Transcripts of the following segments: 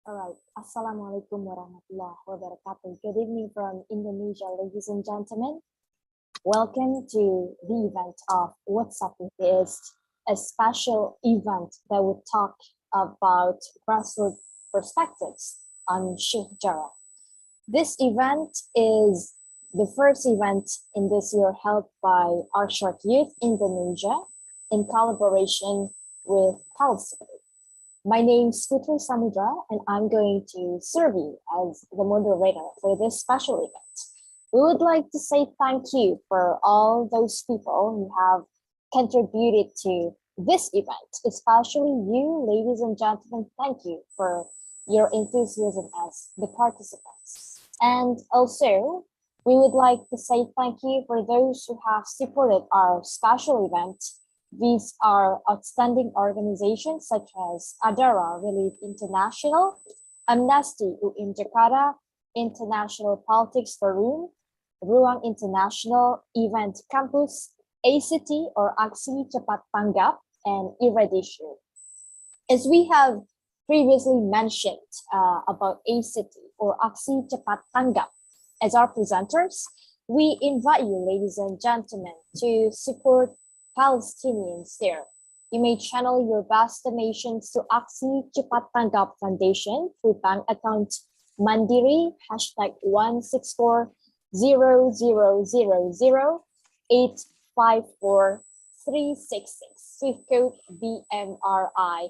All right. Assalamualaikum warahmatullahi wabarakatuh. Good evening from Indonesia, ladies and gentlemen. Welcome to the event of What's Up with Is, a special event that would talk about grassroots perspectives on Sheikh Jarrah. This event is the first event in this year held by our short youth Indonesia in collaboration with Palestine. My name is Putri Samudra, and I'm going to serve you as the moderator for this special event. We would like to say thank you for all those people who have contributed to this event, especially you, ladies and gentlemen. Thank you for your enthusiasm as the participants. And also, we would like to say thank you for those who have supported our special event. These are outstanding organizations such as Jarrah Relief International, Amnesty UIN Jakarta, International Politics Forum, Ruang International, Event Campus, ACT or Aksi Cepat Tanggap, and Irradiation. As we have previously mentioned about ACT or Aksi Cepat Tanggap as our presenters, we invite you, ladies and gentlemen, to support Palestinians there. You may channel your best donations to Aksi Cepat Tanggap Foundation through bank account Mandiri #16400085436, Swift code BMRIDJA.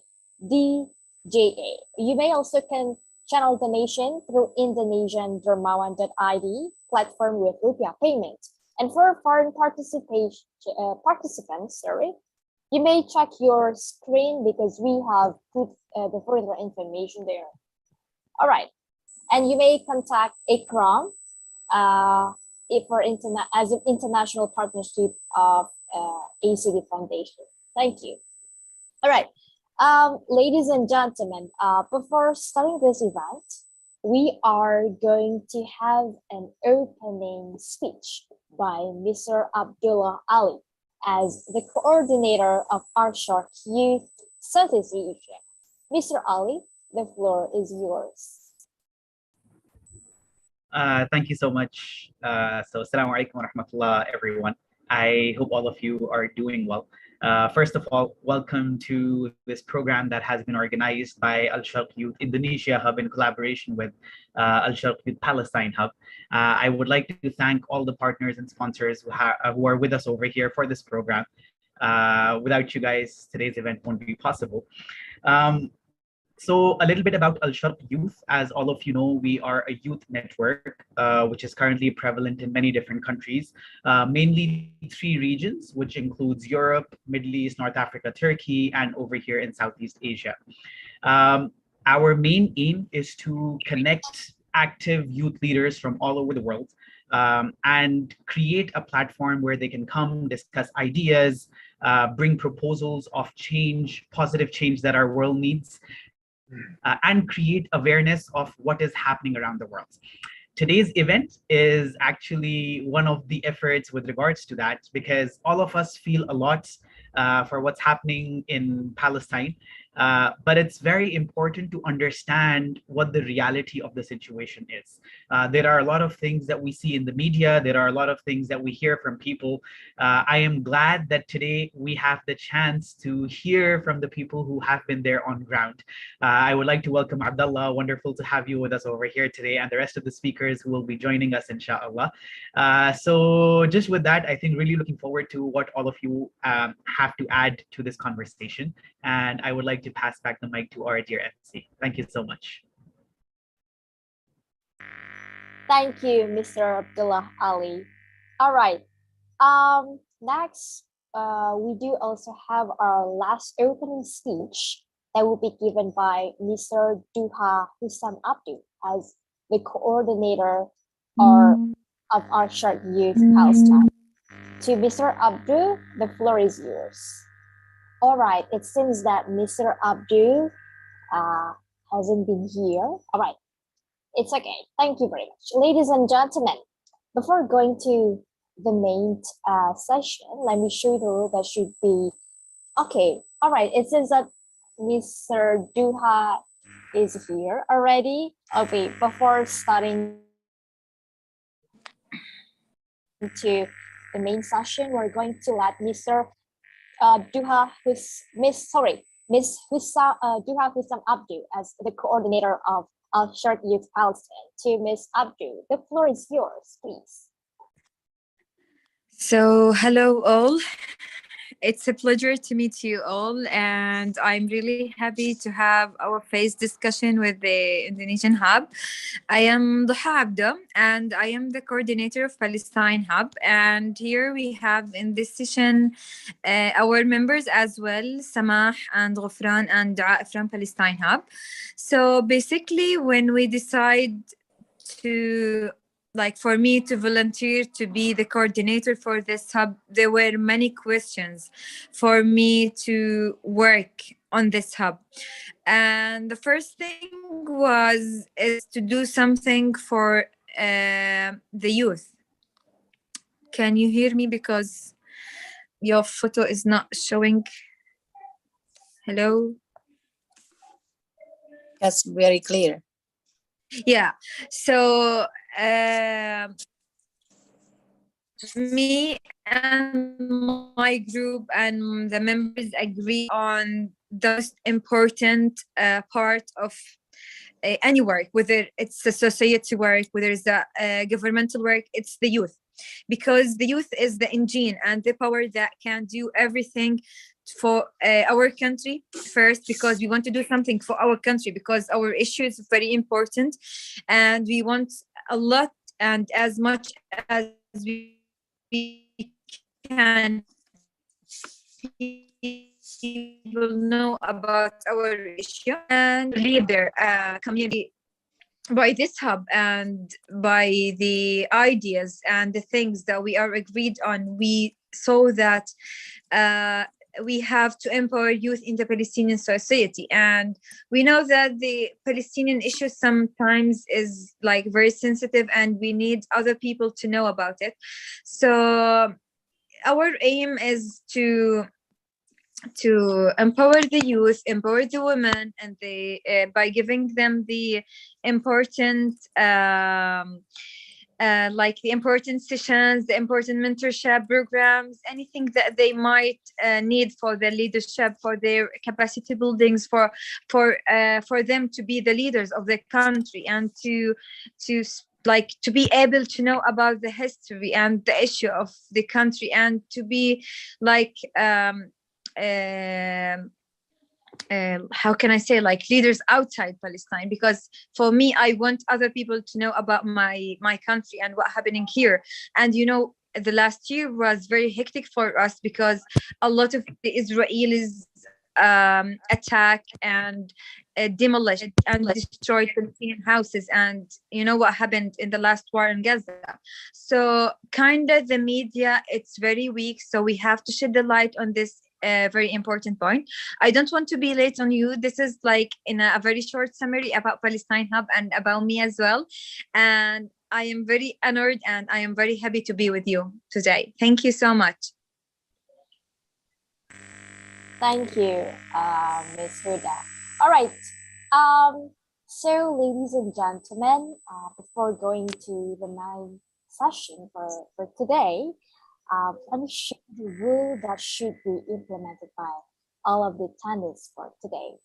You may also can channel donation through Indonesian Dermawan.id platform with rupiah payment. And for foreign participants, you may check your screen because we have put the further information there. All right, and you may contact ICRAM as an international partnership of ACD Foundation. Thank you. All right, ladies and gentlemen, before starting this event, we are going to have an opening speech by Mr. Abdullah Ali as the coordinator of our short youth Southeast Asia. Mr. Ali, the floor is yours. Thank you so much. Assalamu alaikum wa rahmatullah, everyone. I hope all of you are doing well. First of all, welcome to this program that has been organized by Al Sharq Youth Indonesia Hub in collaboration with Al Sharq Youth Palestine Hub. I would like to thank all the partners and sponsors who are with us over here for this program. Without you guys, today's event won't be possible. So a little bit about Al Sharq Youth. As all of you know, we are a youth network, which is currently prevalent in many different countries, mainly 3 regions, which includes Europe, Middle East, North Africa, Turkey, and over here in Southeast Asia. Our main aim is to connect active youth leaders from all over the world and create a platform where they can come, discuss ideas, bring proposals of change, positive change that our world needs, and create awareness of what is happening around the world. Today's event is actually one of the efforts with regards to that, because all of us feel a lot for what's happening in Palestine. But it's very important to understand what the reality of the situation is. There are a lot of things that we see in the media. There are a lot of things that we hear from people. I am glad that today we have the chance to hear from the people who have been there on ground. I would like to welcome Abdullah. Wonderful to have you with us over here today, and the rest of the speakers who will be joining us, inshallah. So just with that, I think really looking forward to what all of you have to add to this conversation. And I would like to pass back the mic to our dear MC. Thank you so much. Thank you, Mr. Abdullah Ali. All right. Next, we do also have our last opening speech that will be given by Mr. Duha Husam Abdu as the coordinator of our short youth Palestine. To Mr. Abdu, the floor is yours. All right, it seems that Mr. Abdu hasn't been here. All right, it's okay. Thank you very much. Ladies and gentlemen, before going to the main session, let me show you the rule that should be, okay. All right, it says that Mr. Duha is here already. Okay, before starting to the main session, we're going to let Mr. Duha Hus Miss sorry Miss Hussa Duha Hussam Abdu as the coordinator of Al Shart Youth Palestine. To Miss Abdu, the floor is yours, please. So, hello all. It's a pleasure to meet you all, and I'm really happy to have our phase discussion with the Indonesian Hub. I am Duha Abdo, and I am the coordinator of Palestine Hub. And here we have in this session our members as well, Samah and Ghufran and Dua from Palestine Hub. So basically, when we decide to for me to volunteer to be the coordinator for this hub, there were many questions for me to work on this hub. And the first thing is to do something for the youth. Can you hear me? Because your photo is not showing. Hello? That's very clear. Yeah. So me and my group and the members agree on the most important part of any work, whether it's a society work, whether it's a governmental work, it's the youth. Because the youth is the engine and the power that can do everything for our country first, because we want to do something for our country, because our issue is very important and we want a lot and as much as we can people know about our issue and lead their community by this hub and by the ideas and the things that we are agreed on. We saw that we have to empower youth in the Palestinian society, and we know that the Palestinian issue sometimes is very sensitive and we need other people to know about it. So our aim is to empower the youth, empower the women, and by giving them the important the important sessions, the important mentorship programs, anything that they might need for their leadership, for their capacity buildings, for them to be the leaders of the country, and to be able to know about the history and the issue of the country, and to be how can I say, leaders outside Palestine, because for me, I want other people to know about my country and what's happening here. And the last year was very hectic for us because a lot of the Israelis attack and demolish and destroy Palestinian houses, and what happened in the last war in Gaza. So kind of the media, it's very weak, so we have to shed the light on this very important point. I don't want to be late on you. This is in a very short summary about Palestine Hub and about me as well, and I am very honored and I am very happy to be with you today. Thank you so much. Thank you, Ms. Huda. All right. So, ladies and gentlemen, before going to the main session for today, let me share the rule that should be implemented by all of the attendees for today.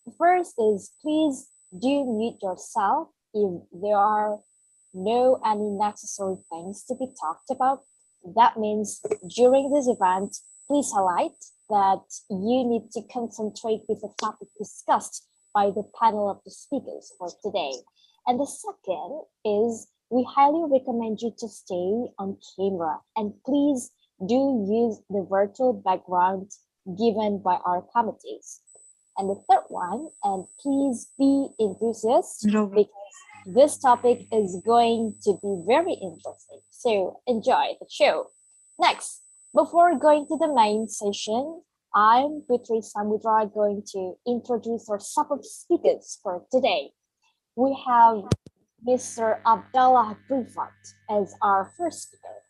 The first is, please do mute yourself if there are no any necessary things to be talked about. That means during this event, please highlight that you need to concentrate with the topic discussed by the panel of the speakers for today. And the second is, we highly recommend you to stay on camera, and please do use the virtual background given by our committees. And the third one, and please be enthusiastic because this topic is going to be very interesting. So enjoy the show. Next, before going to the main session, I'm Putri Samudra going to introduce our support speakers for today. We have Mr. Abdallah Rifat as our first speaker.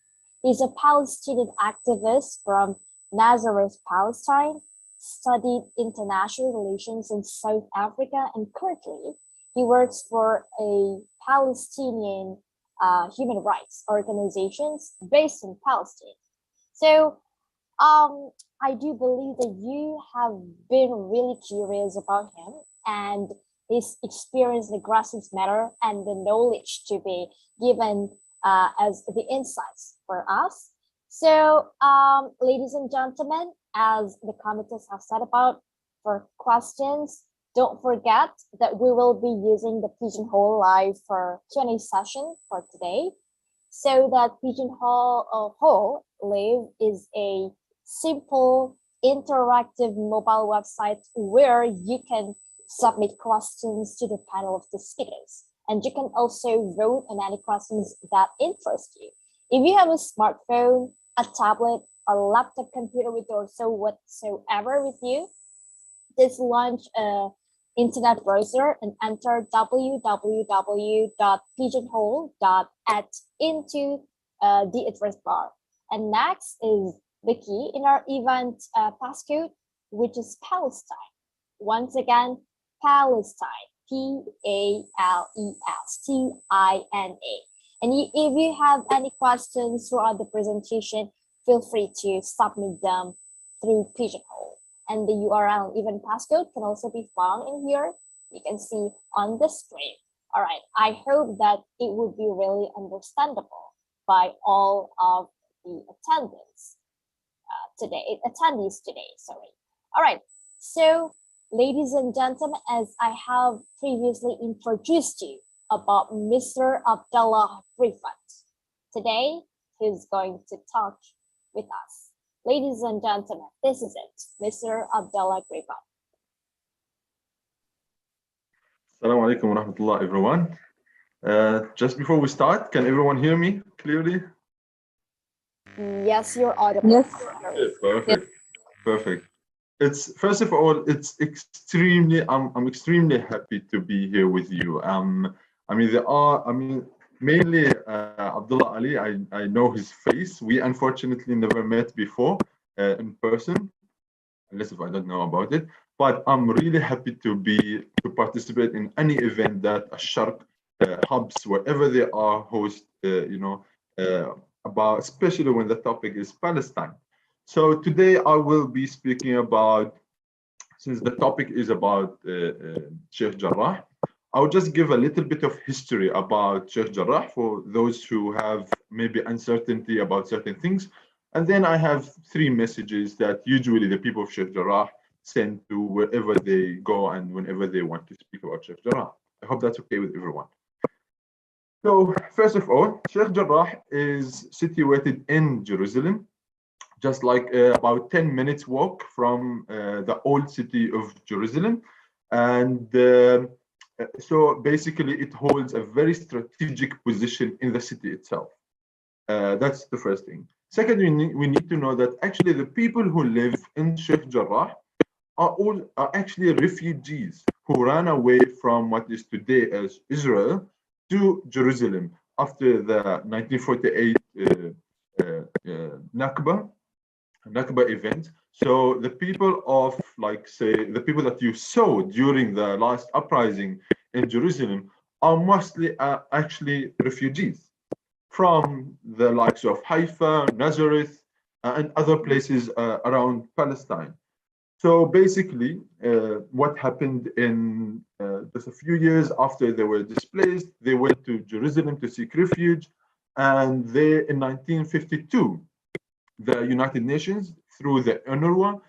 He's a Palestinian activist from Nazareth, Palestine, studied international relations in South Africa, and currently he works for a Palestinian human rights organizations based in Palestine. So I do believe that you have been really curious about him and his experience in the grassroots matter and the knowledge to be given as the insights for us. So, ladies and gentlemen, as the commenters have said about for questions, don't forget that we will be using the Pigeonhole Live for Q&A session for today. So that Pigeonhole Live is a simple interactive mobile website where you can submit questions to the panel of the speakers. And you can also vote on any questions that interest you. If you have a smartphone, a tablet, a laptop computer with or so whatsoever with you, just launch a internet browser and enter www.pigeonhole.at into the address bar. And next is the key in our event passcode, which is Palestine. Once again, Palestine, Palestine. And if you have any questions throughout the presentation, feel free to submit them through Pigeonhole. And the URL even passcode can also be found in here. You can see on the screen. All right, I hope that it would be really understandable by all of the attendees today, sorry. All right, so ladies and gentlemen, as I have previously introduced you about Mr. Abdullah Rifat, today he's going to talk with us. Ladies and gentlemen, this is it, Mr. Abdullah Rifat. Assalamu alaikum wa rahmatullah, everyone. Just before we start, can everyone hear me clearly? Yes, you're audible. Yes. Okay, perfect. Perfect. It's first of all, it's extremely. I'm extremely happy to be here with you. Mainly Abdullah Ali. I know his face. We unfortunately never met before in person, unless if I don't know about it. But I'm really happy to participate in any event that a Shark hubs, wherever they are, host. About, especially when the topic is Palestine. So today I will be speaking about, since the topic is about Sheikh Jarrah, I'll just give a little bit of history about Sheikh Jarrah for those who have maybe uncertainty about certain things. And then I have 3 messages that usually the people of Sheikh Jarrah send to wherever they go and whenever they want to speak about Sheikh Jarrah. I hope that's okay with everyone. So first of all, Sheikh Jarrah is situated in Jerusalem, just like about 10 minutes walk from the old city of Jerusalem. And so basically it holds a very strategic position in the city itself. That's the first thing. Second, we need to know that actually the people who live in Sheikh Jarrah are actually refugees who ran away from what is today as Israel to Jerusalem after the 1948 Nakba event. So the people of, like, say, the people that you saw during the last uprising in Jerusalem are mostly actually refugees from the likes of Haifa, Nazareth, and other places around Palestine. So basically, what happened in just a few years after they were displaced, they went to Jerusalem to seek refuge. And they, in 1952, the United Nations, through the UNRWA,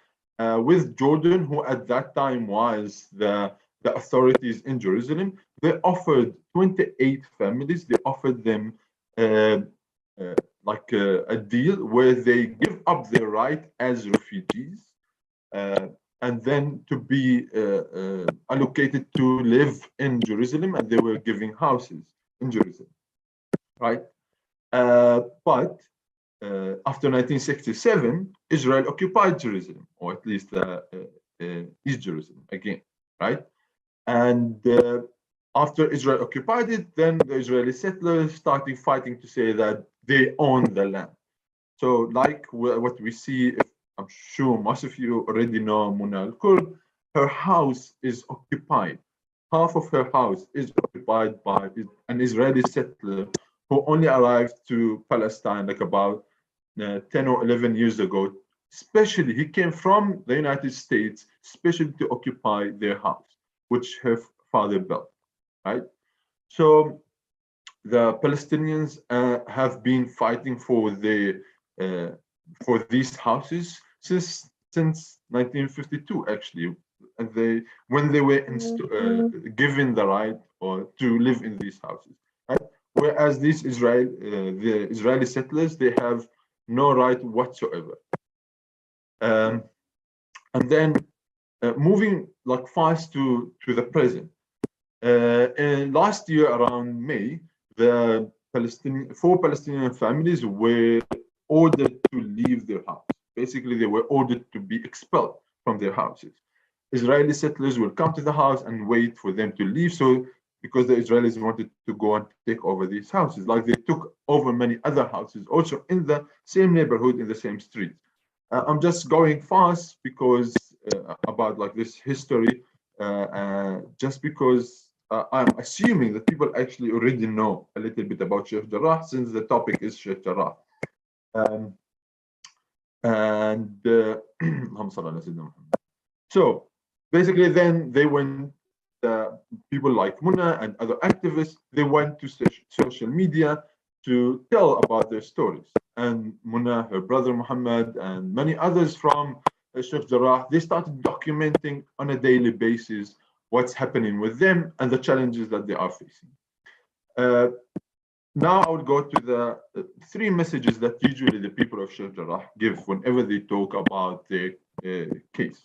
with Jordan, who at that time was the authorities in Jerusalem, they offered 28 families, they offered them like a deal where they give up their right as refugees, and then to be allocated to live in Jerusalem, and they were giving houses in Jerusalem, right? But after 1967, Israel occupied Jerusalem, or at least East Jerusalem again, right? And after Israel occupied it, then the Israeli settlers started fighting to say that they own the land. So like what we see I'm sure most of you already know Muna al-Kurd. Her house is occupied. Half of her house is occupied by an Israeli settler who only arrived to Palestine like about 10 or 11 years ago. Especially, he came from the United States, especially to occupy their house, which her father built, right? So the Palestinians have been fighting uh, for these houses since 1952, actually, and when they were given the right or to live in these houses. Right? Whereas the Israeli settlers, they have no right whatsoever. And then moving like fast to the present. Last year around May, the four Palestinian families were ordered to leave their house. Basically, they were ordered to be expelled from their houses. Israeli settlers will come to the house and wait for them to leave. So, because the Israelis wanted to go and take over these houses, like they took over many other houses, also in the same neighborhood, in the same street. I'm just going fast because about like this history, just because I'm assuming that people actually already know a little bit about Sheikh Jarrah since the topic is Sheikh Jarrah. And so basically then they went, people like Muna and other activists, they went to social media to tell about their stories. And Muna, her brother Muhammad, and many others from Sheikh Jarrah, they started documenting on a daily basis what's happening with them and the challenges that they are facing. Now I will go to the three messages that usually the people of Sheikh Jarrah give whenever they talk about their case.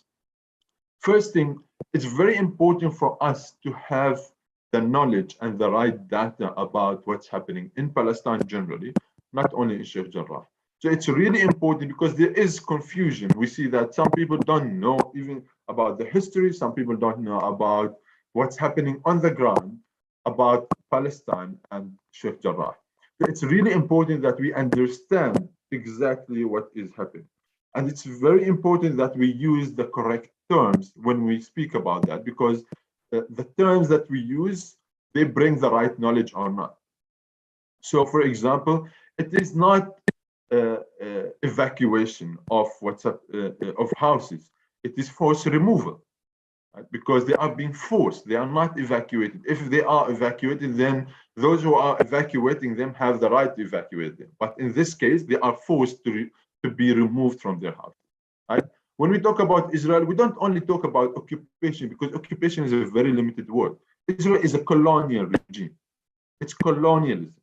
First thing, it's very important for us to have the knowledge and the right data about what's happening in Palestine generally, not only in Sheikh Jarrah. So it's really important because there is confusion. We see that some people don't know even about the history, some people don't know about what's happening on the ground about Palestine and Sheikh Jarrah. So it's really important that we understand exactly what is happening. And it's very important that we use the correct terms when we speak about that, because the terms that we use, they bring the right knowledge or not. So for example, it is not evacuation of of houses. It is forced removal, right? Because they are being forced. They are not evacuated. If they are evacuated, then those who are evacuating them have the right to evacuate them. But in this case, they are forced to be removed from their house, right? When we talk about Israel, we don't only talk about occupation, because occupation is a very limited word. Israel is a colonial regime. It's colonialism,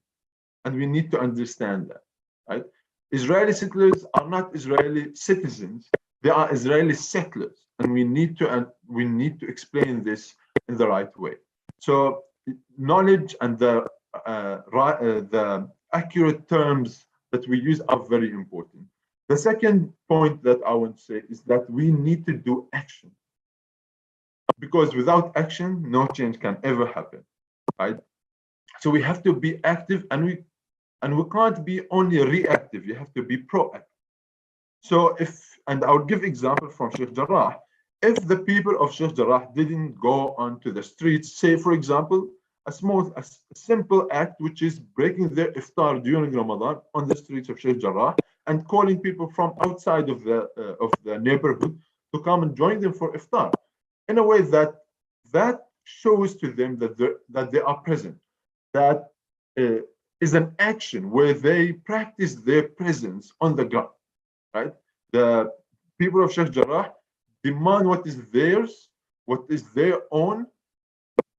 and we need to understand that, right? Israeli settlers are not Israeli citizens; they are Israeli settlers, and we need to explain this in the right way. So, knowledge and the accurate terms that we use are very important. The second point that I want to say is that we need to do action, because without action, no change can ever happen, right? So we have to be active, and we can't be only reactive. You have to be proactive. So and I'll give example from Sheikh Jarrah. If the people of Sheikh Jarrah didn't go onto the streets, say for example, a simple act, which is breaking their iftar during Ramadan on the streets of Sheikh Jarrah, and calling people from outside of the neighborhood to come and join them for iftar, in a way that shows to them that they are present. That is an action where they practice their presence on the ground, right? The people of Sheikh Jarrah demand what is theirs, what is their own,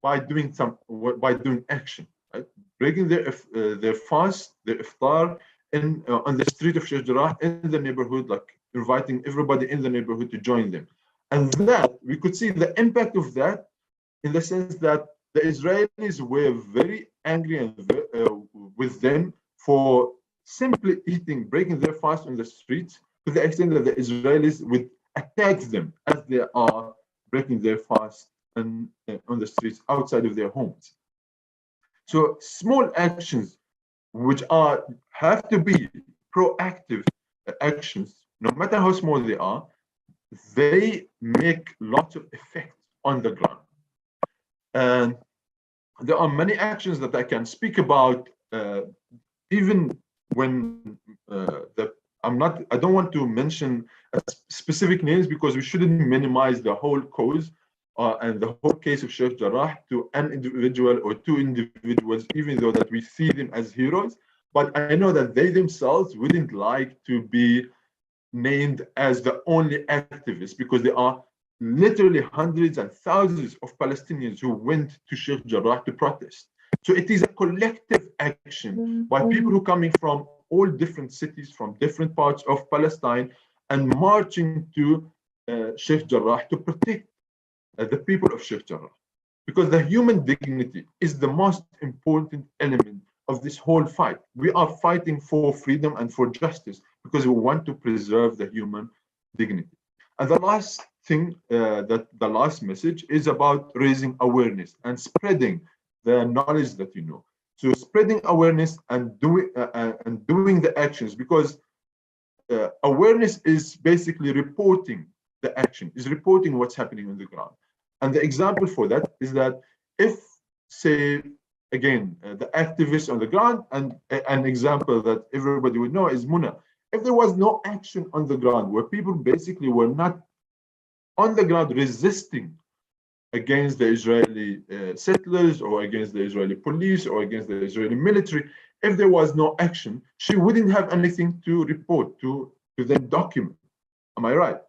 by doing action, right? Breaking their fast, their iftar on the street of Sheikh Jarrah, in the neighborhood, like inviting everybody in the neighborhood to join them. And that we could see the impact of that, in the sense that the Israelis were very angry with them for simply breaking their fast on the streets, to the extent that the Israelis would attack them as they are breaking their fast on the streets outside of their homes. So small actions, which have to be proactive actions, no matter how small they are, they make lots of effect on the ground. And there are many actions that I can speak about, even when I don't want to mention specific names because we shouldn't minimize the whole cause and the whole case of Sheikh Jarrah to an individual or two individuals, even though that we see them as heroes. But I know that they themselves wouldn't like to be named as the only activists, because there are literally hundreds and thousands of Palestinians who went to Sheikh Jarrah to protest. So it is a collective action by people who are coming from all different cities, from different parts of Palestine, and marching to Sheikh Jarrah to protect the people of Sheikh Jarrah. Because the human dignity is the most important element of this whole fight. We are fighting for freedom and for justice because we want to preserve the human dignity. And the last thing, the last message is about raising awareness and spreading the knowledge that you know. So spreading awareness and doing the actions, because awareness is basically reporting the action, is reporting what's happening on the ground. And the example for that is that if, say, again, the activists on the ground, and an example that everybody would know is Muna. If there was no action on the ground, where people basically were not on the ground resisting against the Israeli settlers or against the Israeli police or against the Israeli military, if there was no action, she wouldn't have anything to report, to then document. Am I right?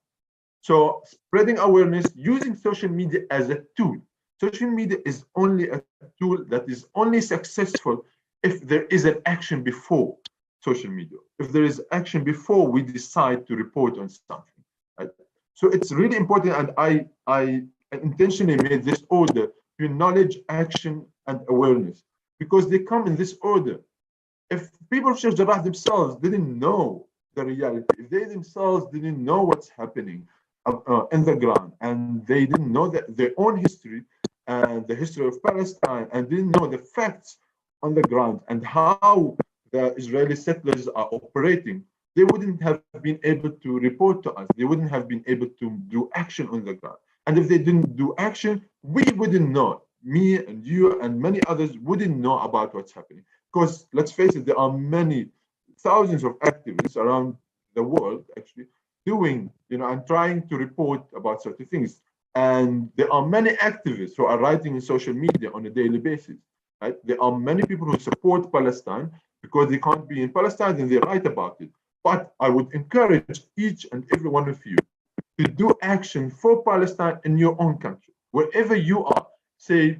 So spreading awareness, using social media as a tool. Social media is only a tool that is only successful if there is an action before social media, if there is action before we decide to report on something. Right? So it's really important, and I intentionally made this order between knowledge, action, and awareness, because they come in this order. If people of Sheikh Jarrah themselves didn't know the reality, if they themselves didn't know what's happening in the ground, and they didn't know their own history and the history of Palestine, and didn't know the facts on the ground and how the Israeli settlers are operating, they wouldn't have been able to report to us. They wouldn't have been able to do action on the ground. And if they didn't do action, we wouldn't know. Me and you and many others wouldn't know about what's happening. Because let's face it, there are many thousands of activists around the world actually doing, and trying to report about certain things. And there are many activists who are writing in social media on a daily basis. Right? There are many people who support Palestine because they can't be in Palestine, and they write about it. But I would encourage each and every one of you to do action for Palestine in your own country, wherever you are. Say,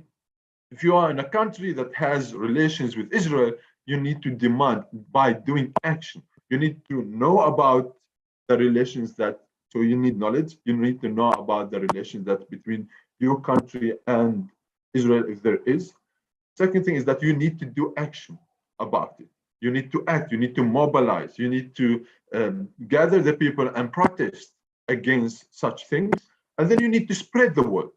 if you are in a country that has relations with Israel, you need to demand by doing action. You need to know about the relations so you need knowledge. You need to know about the relations that between your country and Israel, if there is. Second thing is that you need to do action about it. You need to act, you need to mobilize, you need to gather the people and protest against such things. And then you need to spread the word.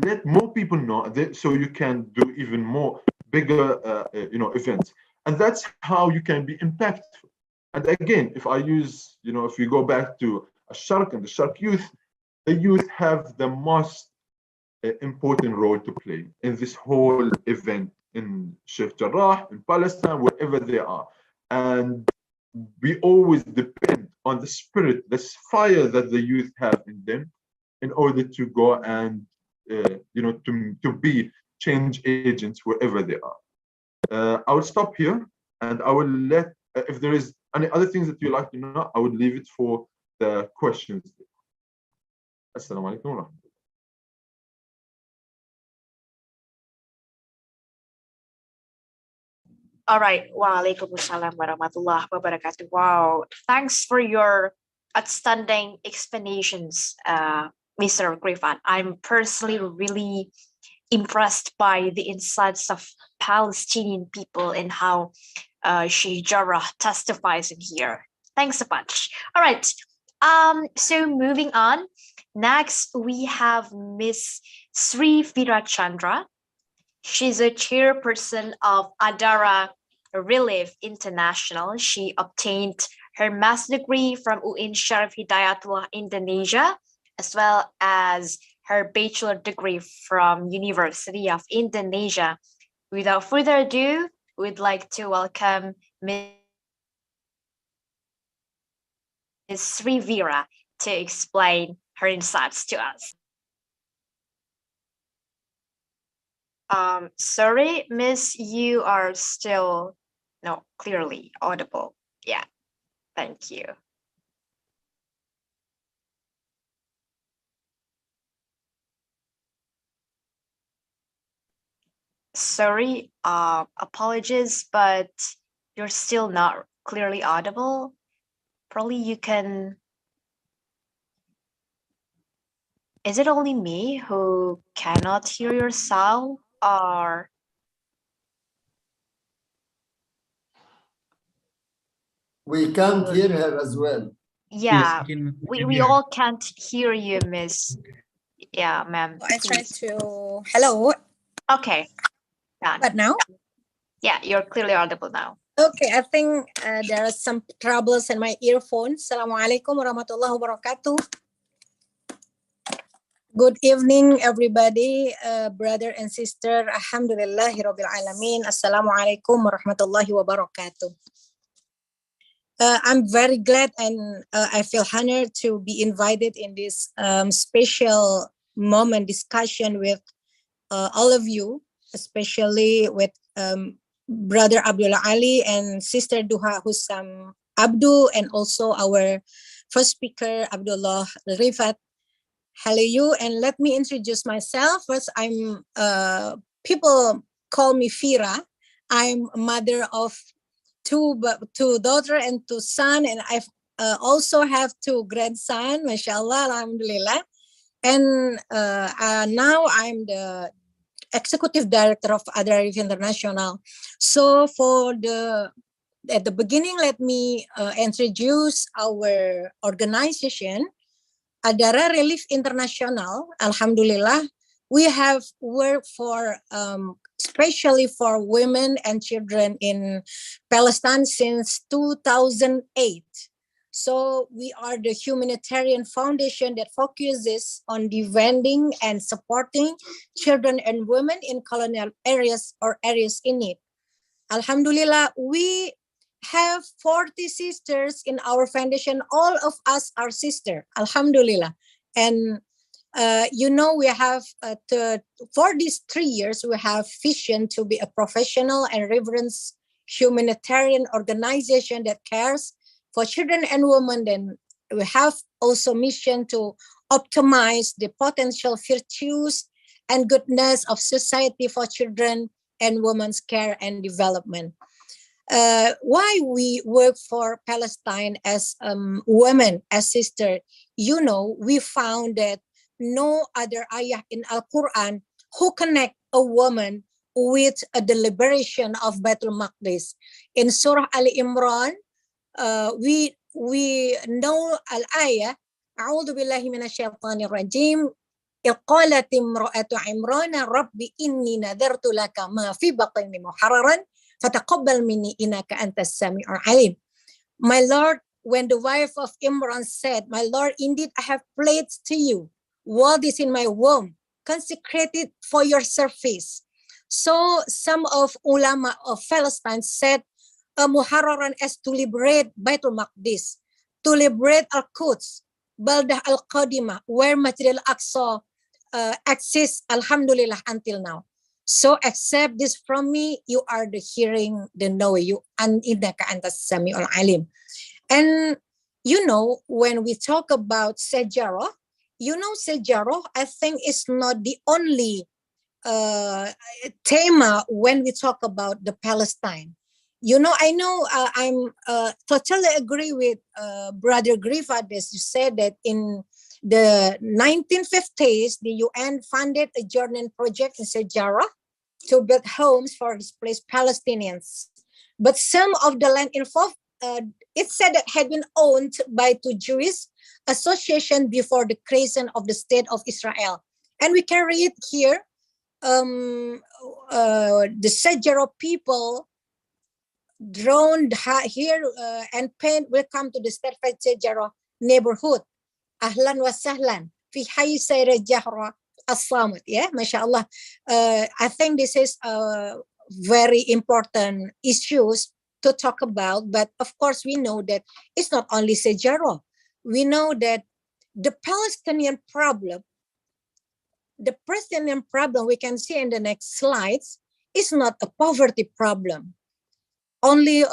Let more people know so you can do even more bigger events. And that's how you can be impactful. And again, if I use, if we go back to Sheikh and the Sheikh youth, the youth have the most important role to play in this whole event in Sheikh Jarrah, in Palestine, wherever they are. And we always depend on the spirit, this fire that the youth have in them, in order to go and to be change agents wherever they are. I will stop here, and I will let, if there is any other things that you like to know, I would leave it for the questions. Assalamu alaikum wa rahmatullah. All right. Wa alaikum assalam wa rahmatullah wa barakatuh. Wow. Thanks for your outstanding explanations, Mr. Griffin. I'm personally really impressed by the insights of Palestinian people and how Sheikh Jarrah testifies in here. Thanks so much. All right. So moving on. Next, we have Miss Sri Vira Chandra. She's a chairperson of Adara Relief International. She obtained her master's degree from UIN Syarif Hidayatullah, Indonesia, as well as her bachelor degree from University of Indonesia. Without further ado, we'd like to welcome Ms. Rivera to explain her insights to us. Sorry, Miss, you are still not clearly audible. Yeah, thank you. Sorry, apologies, but you're still not clearly audible. Probably you can. Is it only me who cannot hear your sound, or We can't hear her as well. yeah, we we hear. all can't hear you, Miss. Yeah, ma'am. I try please. to. Hello. Okay, done. But now? Yeah, you're clearly audible now. Okay, I think there are some troubles in my earphones. Assalamualaikum warahmatullahi wabarakatuh. Good evening, everybody, brother and sister. Alhamdulillahi Rabbil Alamin. Assalamualaikum warahmatullahi wabarakatuh. I'm very glad and I feel honored to be invited in this special moment discussion with all of you, especially with Brother Abdullah Ali and Sister Duha Hussam Abdu, and also our first speaker, Abdullah Rifat. Hello, you, and let me introduce myself. First, I'm people call me Fira. I'm a mother of two daughter and two son, and I also have two grandson. Mashallah, alhamdulillah. And now I'm the executive director of Adarif International. So at the beginning, let me introduce our organization, Adara Relief International. Alhamdulillah, we have worked for especially for women and children in Palestine since 2008. So we are the humanitarian foundation that focuses on defending and supporting children and women in colonial areas or areas in need. Alhamdulillah, we have 40 sisters in our foundation. All of us are sisters, alhamdulillah. And we have, for these 3 years, we have vision to be a professional and reverence humanitarian organization that cares for children and women. Then we have also mission to optimize the potential virtues and goodness of society for children and women's care and development. Why we work for Palestine as women, as sister, we found that no other ayah in Al-Quran who connect a woman with the liberation of Baitul Maqdis. In Surah Ali Imran, we know al-ayah, A'udhu billahi minasyaitanir rajim, قالت امرأة عمران رب إني نذرت لك ما في بطني محررا فتقبل مني إنك أنت السميع العليم. My Lord, when the wife of Imran said, my Lord, indeed I have pledged to you what is in my womb, consecrated for your service. So some of ulama of Palestine said, Muharraran as to liberate Baitul Maqdis, to liberate Al-Quds, Baldah Al-Qadimah, where Masjid Al-Aqsa exists, alhamdulillah, until now. So accept this from me, you are the hearing, the knowing, you innaka antas samiul alim. And when we talk about Jarrah, Jarrah, I think is not the only tema when we talk about the Palestine. I'm totally agree with Brother Griffith, as you said that in the 1950s, the UN funded a Jordan project in Jarrah to build homes for displaced Palestinians. But some of the land involved, it said that had been owned by two Jewish associations before the creation of the state of Israel. And we can read here, the Jarrah people drawn here and paint will come to the Starfight Jarrah neighborhood. Ahlan wa sahlan. في حي سير الجهرة الصامت. Yeah, mashallah. I think this is very important issues to talk about. But of course, we know that it's not only Jarrah. We know that the Palestinian problem we can see in the next slides is not a poverty problem. Only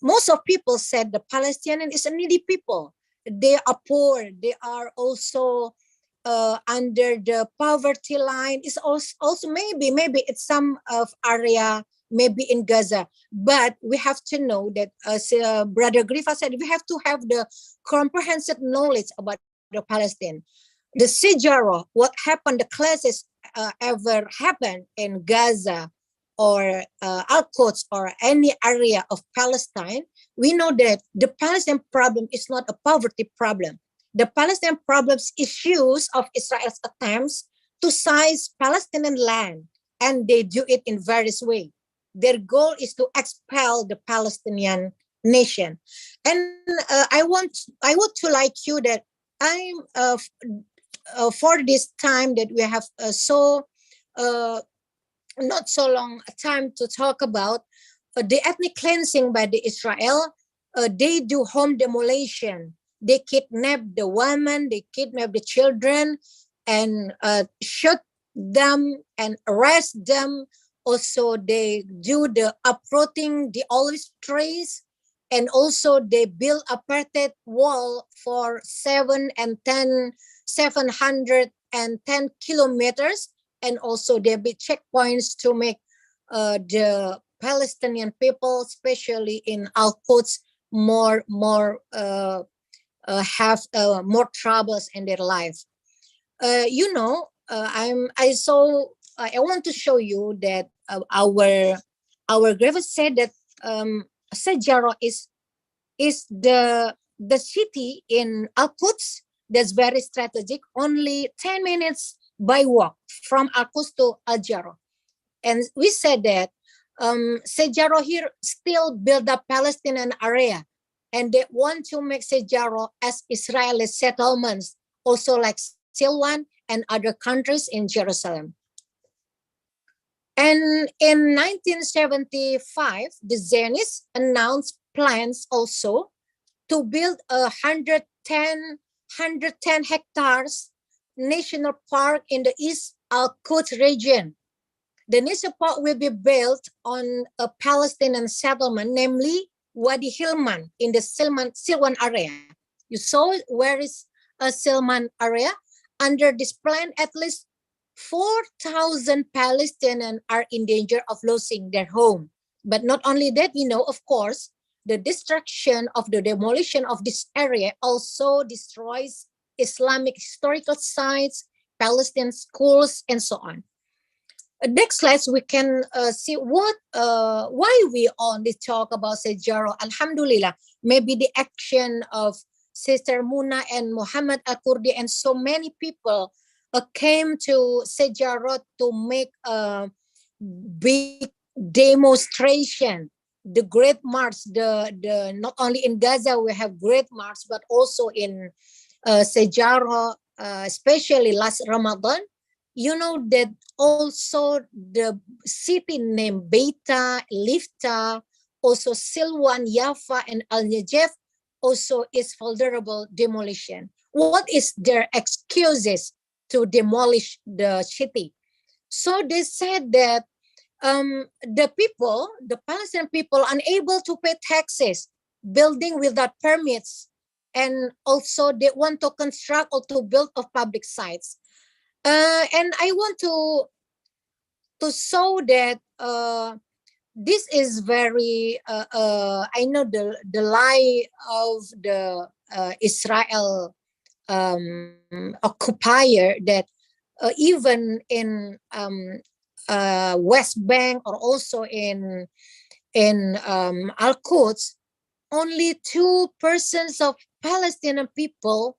most of people said the Palestinian is a needy people. They are poor. They are also under the poverty line. It's also maybe it's some of area, maybe in Gaza. But we have to know that, as Brother Grifa said, we have to have the comprehensive knowledge about the Palestine. The Jarrah, what happened, the clashes ever happened in Gaza or Al-Quds or any area of Palestine, we know that the Palestinian problem is not a poverty problem. The Palestinian problems issues of Israel's attempts to seize Palestinian land, and they do it in various ways. Their goal is to expel the Palestinian nation. And I would to like you that I'm for this time that we have not so long time to talk about the ethnic cleansing by the Israel. They do home demolition. They kidnap the women, they kidnap the children, and shoot them and arrest them. Also, they do the uprooting the olive trees, and also they build a apartheid wall for 710 kilometers, and also there be checkpoints to make the Palestinian people, especially in Al-Quds, have more troubles in their life. I want to show you that our Griffith said that Jarrah is the city in Al-Quds that's very strategic, only 10 minutes by walk from Al-Quds to Al-Jarrah. And we said that Jarrah here still build up Palestinian area, and they want to make Jarrah as Israeli settlements, also like Silwan and other countries in Jerusalem. And in 1975, the Zionists announced plans also to build a 110 hectares national park in the East Al-Quds region. The national park will be built on a Palestinian settlement, namely Wadi Hilman in the Silwan area. You saw where is a Silman area? Under this plan, at least 4,000 Palestinians are in danger of losing their home. But not only that, we know, of course, the destruction of the demolition of this area also destroys Islamic historical sites, Palestinian schools, and so on. Next slide, we can see why we only talk about Jarrah. Alhamdulillah, maybe the action of Sister Muna and Muhammad Al-Kurdi and so many people came to Jarrah to make a big demonstration. The Great March, the not only in Gaza we have Great March, but also in Jarrah, especially last Ramadan. You know that also the city named Beita, Lifta, also Silwan, Yafa, and Al Najaf also is vulnerable demolition. What is their excuses to demolish the city? So they said that the Palestinian people unable to pay taxes, building without permits, and also they want to construct or to build of public sites. And I want to show that this is very I know the lie of the Israel occupier that even in West Bank or also in Al-Quds, only 2% of Palestinian people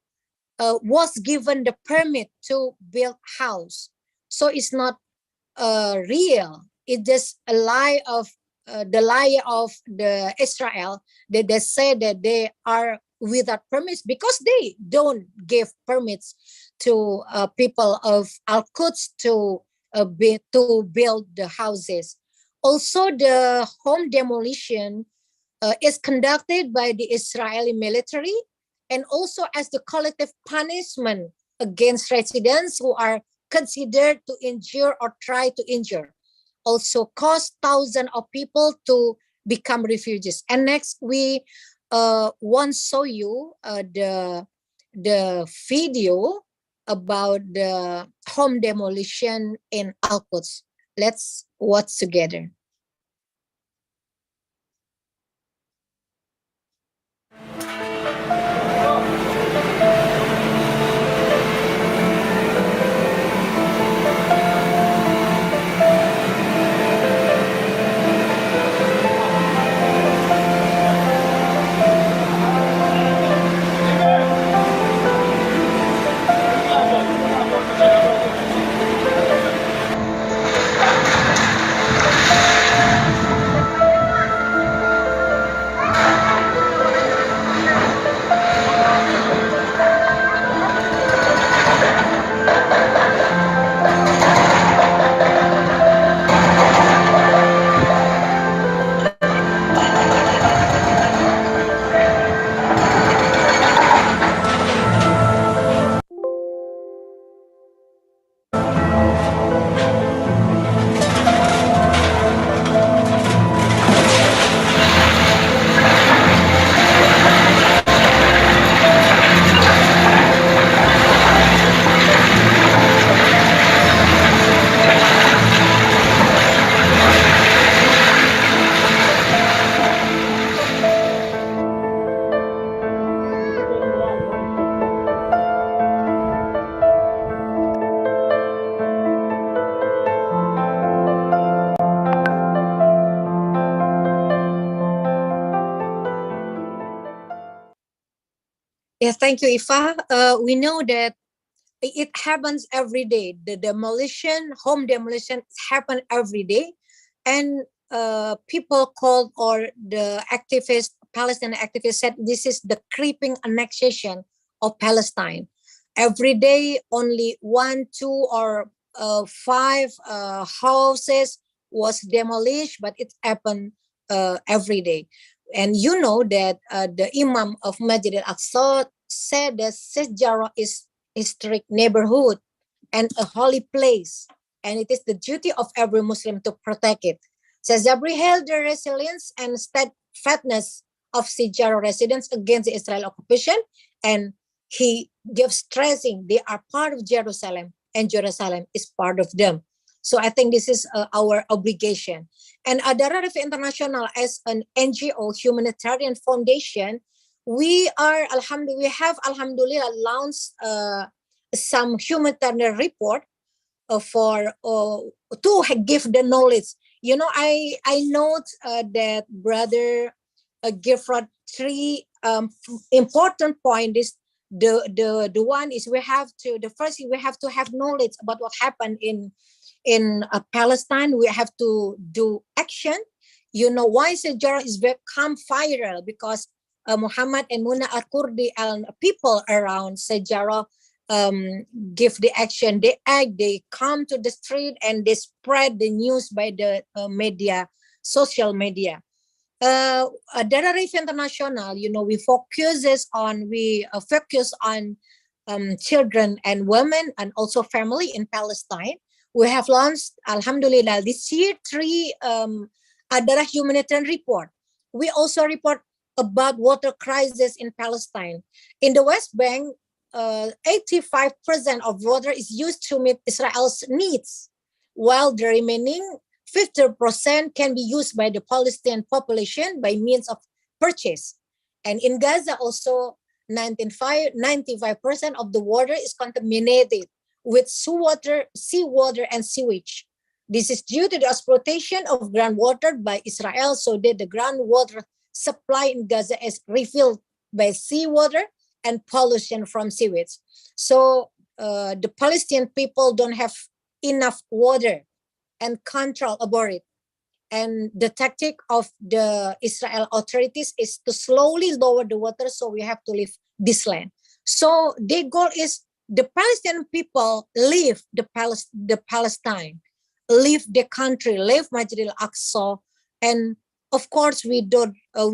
was given the permit to build house. So it's not real. It's just a lie of the lie of the Israel, they say that they are without permits because they don't give permits to people of Al-Quds to build the houses. Also, the home demolition is conducted by the Israeli military and also as the collective punishment against residents who are considered to injure or try to injure. Also cause thousands of people to become refugees. And next, we once show you the video about the home demolition in Al-Quds. Let's watch together. Yeah, thank you, Ifa. We know that it happens every day. The demolition, home demolition happen every day. And people called, or the activists, Palestinian activists said this is the creeping annexation of Palestine. Every day, only 1, 2, or 5 houses was demolished, but it happened every day. And you know that the Imam of Masjid al-Aqsa said that Sheikh Jarrah is historic neighborhood and a holy place, and it is the duty of every Muslim to protect it. Says Zabri held the resilience and steadfastness of Sijaro residents against the Israel occupation, and he gives stressing they are part of Jerusalem and Jerusalem is part of them. So I think this is our obligation. And Jarrah International, as an NGO humanitarian foundation, we have alhamdulillah launched some humanitarian report to give the knowledge. You know, I note that brother Gifrod 3 important point is the one is we have to, the first thing we have to have knowledge about what happened in Palestine. We have to do action. You know why Jarrah is become viral, because Muhammad and Muna al-Kurdi and people around Jarrah give the action. They act, they come to the street, and they spread the news by the media, social media. Jarrah International, you know, we focus on children and women and also family in Palestine. We have launched, alhamdulillah, this year 3 Jarrah humanitarian report. We also report about water crisis in Palestine. In the West Bank, 85% of water is used to meet Israel's needs, while the remaining 50% can be used by the Palestinian population by means of purchase. And in Gaza also, 95% of the water is contaminated with seawater, and sewage. This is due to the exploitation of groundwater by Israel, so that the groundwater supply in Gaza is refilled by seawater and pollution from sewage. So the Palestinian people don't have enough water and control about it. And the tactic of the Israel authorities is to slowly lower the water, so we have to leave this land. So their goal is the Palestinian people leave the Palestine, leave the country, leave Masjid al-Aqsa, and of course we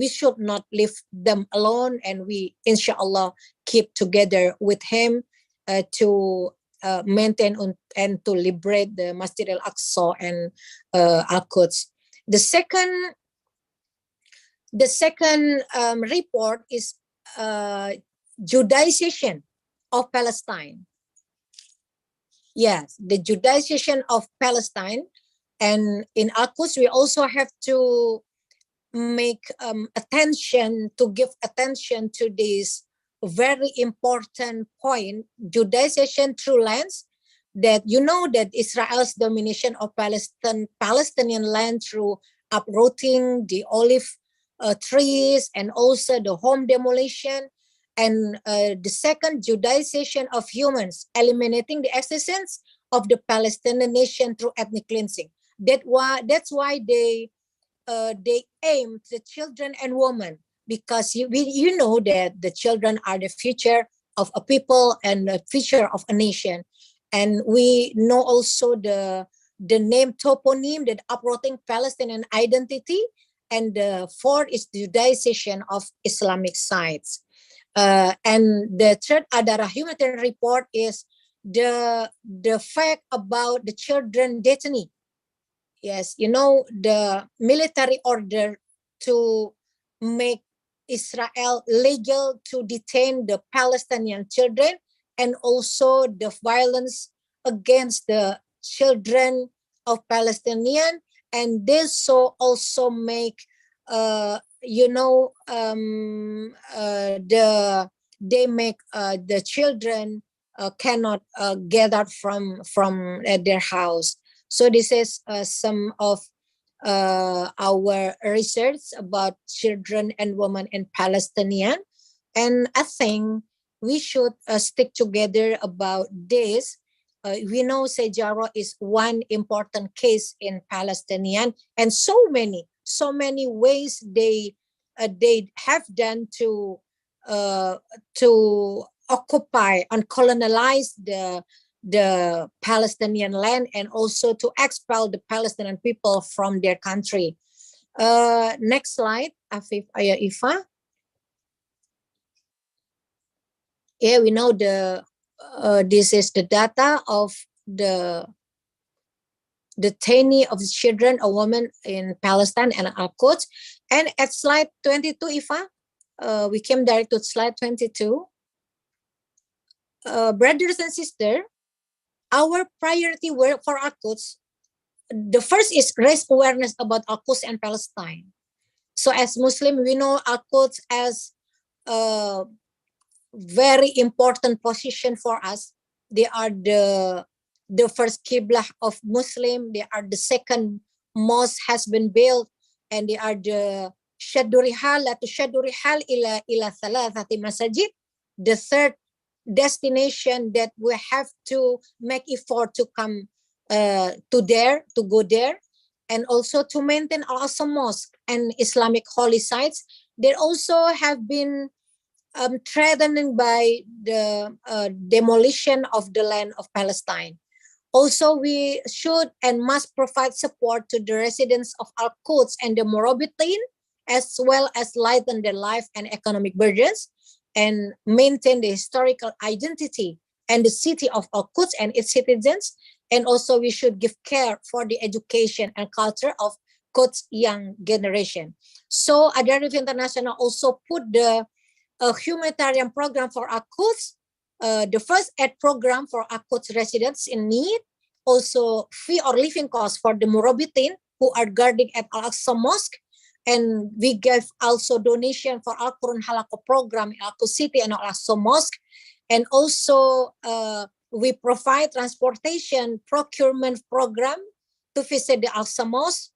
should not leave them alone, and we inshallah keep together with him to maintain and to liberate the Masjid al-Aqsa and Al-Quds. The second report is Judaization of Palestine. Yes, the Judaization of Palestine. And in Al-Quds, we also have to make give attention to this very important point, Judaization through lands, that you know that Israel's domination of Palestinian land through uprooting the olive trees and also the home demolition, and the second, Judaization of humans, eliminating the existence of the Palestinian nation through ethnic cleansing. That's why they aim the children and women, because you know that the children are the future of a people and the future of a nation. And we know also the name toponym that uprooting Palestinian identity, and the fourth is Judaization of Islamic sites. And the third Adara humanitarian report is the fact about the children detainee. Yes, you know, the military order to make Israel legal to detain the Palestinian children, and also the violence against the children of Palestinian. And this so also make they make the children cannot get out from their house. So this is some of our research about children and women in Palestinian. And I think we should stick together about this. We know Jarrah is one important case in Palestinian, and so many ways they have done to occupy and colonize the Palestinian land, and also to expel the Palestinian people from their country. Next slide, Afif Ifa. Yeah, we know this is the data of the detainee of the children or women in Palestine and Al-Quds. And at slide 22, Ifa, we came direct to slide 22. Brothers and sisters, our priority work for Al-Quds, the first is raise awareness about Al-Quds and Palestine. So as Muslim, we know Al-Quds as a very important position for us. They are the first Qiblah of Muslim. They are the second mosque has been built, and they are the Shadurihal ila thalathati masajid, the third destination that we have to make effort to come to go there, and also to maintain Al-Aqsa Mosque and Islamic holy sites. They also have been threatened by the demolition of the land of Palestine. Also, we should and must provide support to the residents of Al-Quds and the Morobitin, as well as lighten their life and economic burdens, and maintain the historical identity and the city of Al-Quds and its citizens. And also we should give care for the education and culture of Quds young generation. So Adarif International also put the humanitarian program for Al-Quds, the first aid program for Al-Quds residents in need, also fee or living costs for the Morobitin who are guarding at Al-Aqsa Mosque. And we gave also donation for Al-Quran Halaqah program in Al-Quds City and Al-Aqsa Mosque. And also we provide transportation procurement program to visit the Al-Aqsa Mosque,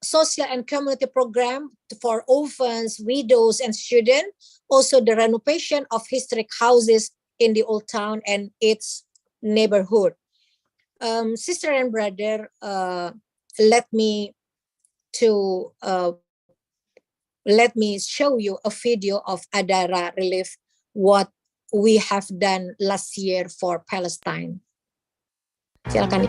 social and community program for orphans, widows, and students. Also the renovation of historic houses in the old town and its neighborhood. Sister and brother, let me to let me show you a video of Adara relief what we have done last year for Palestine. Silakan.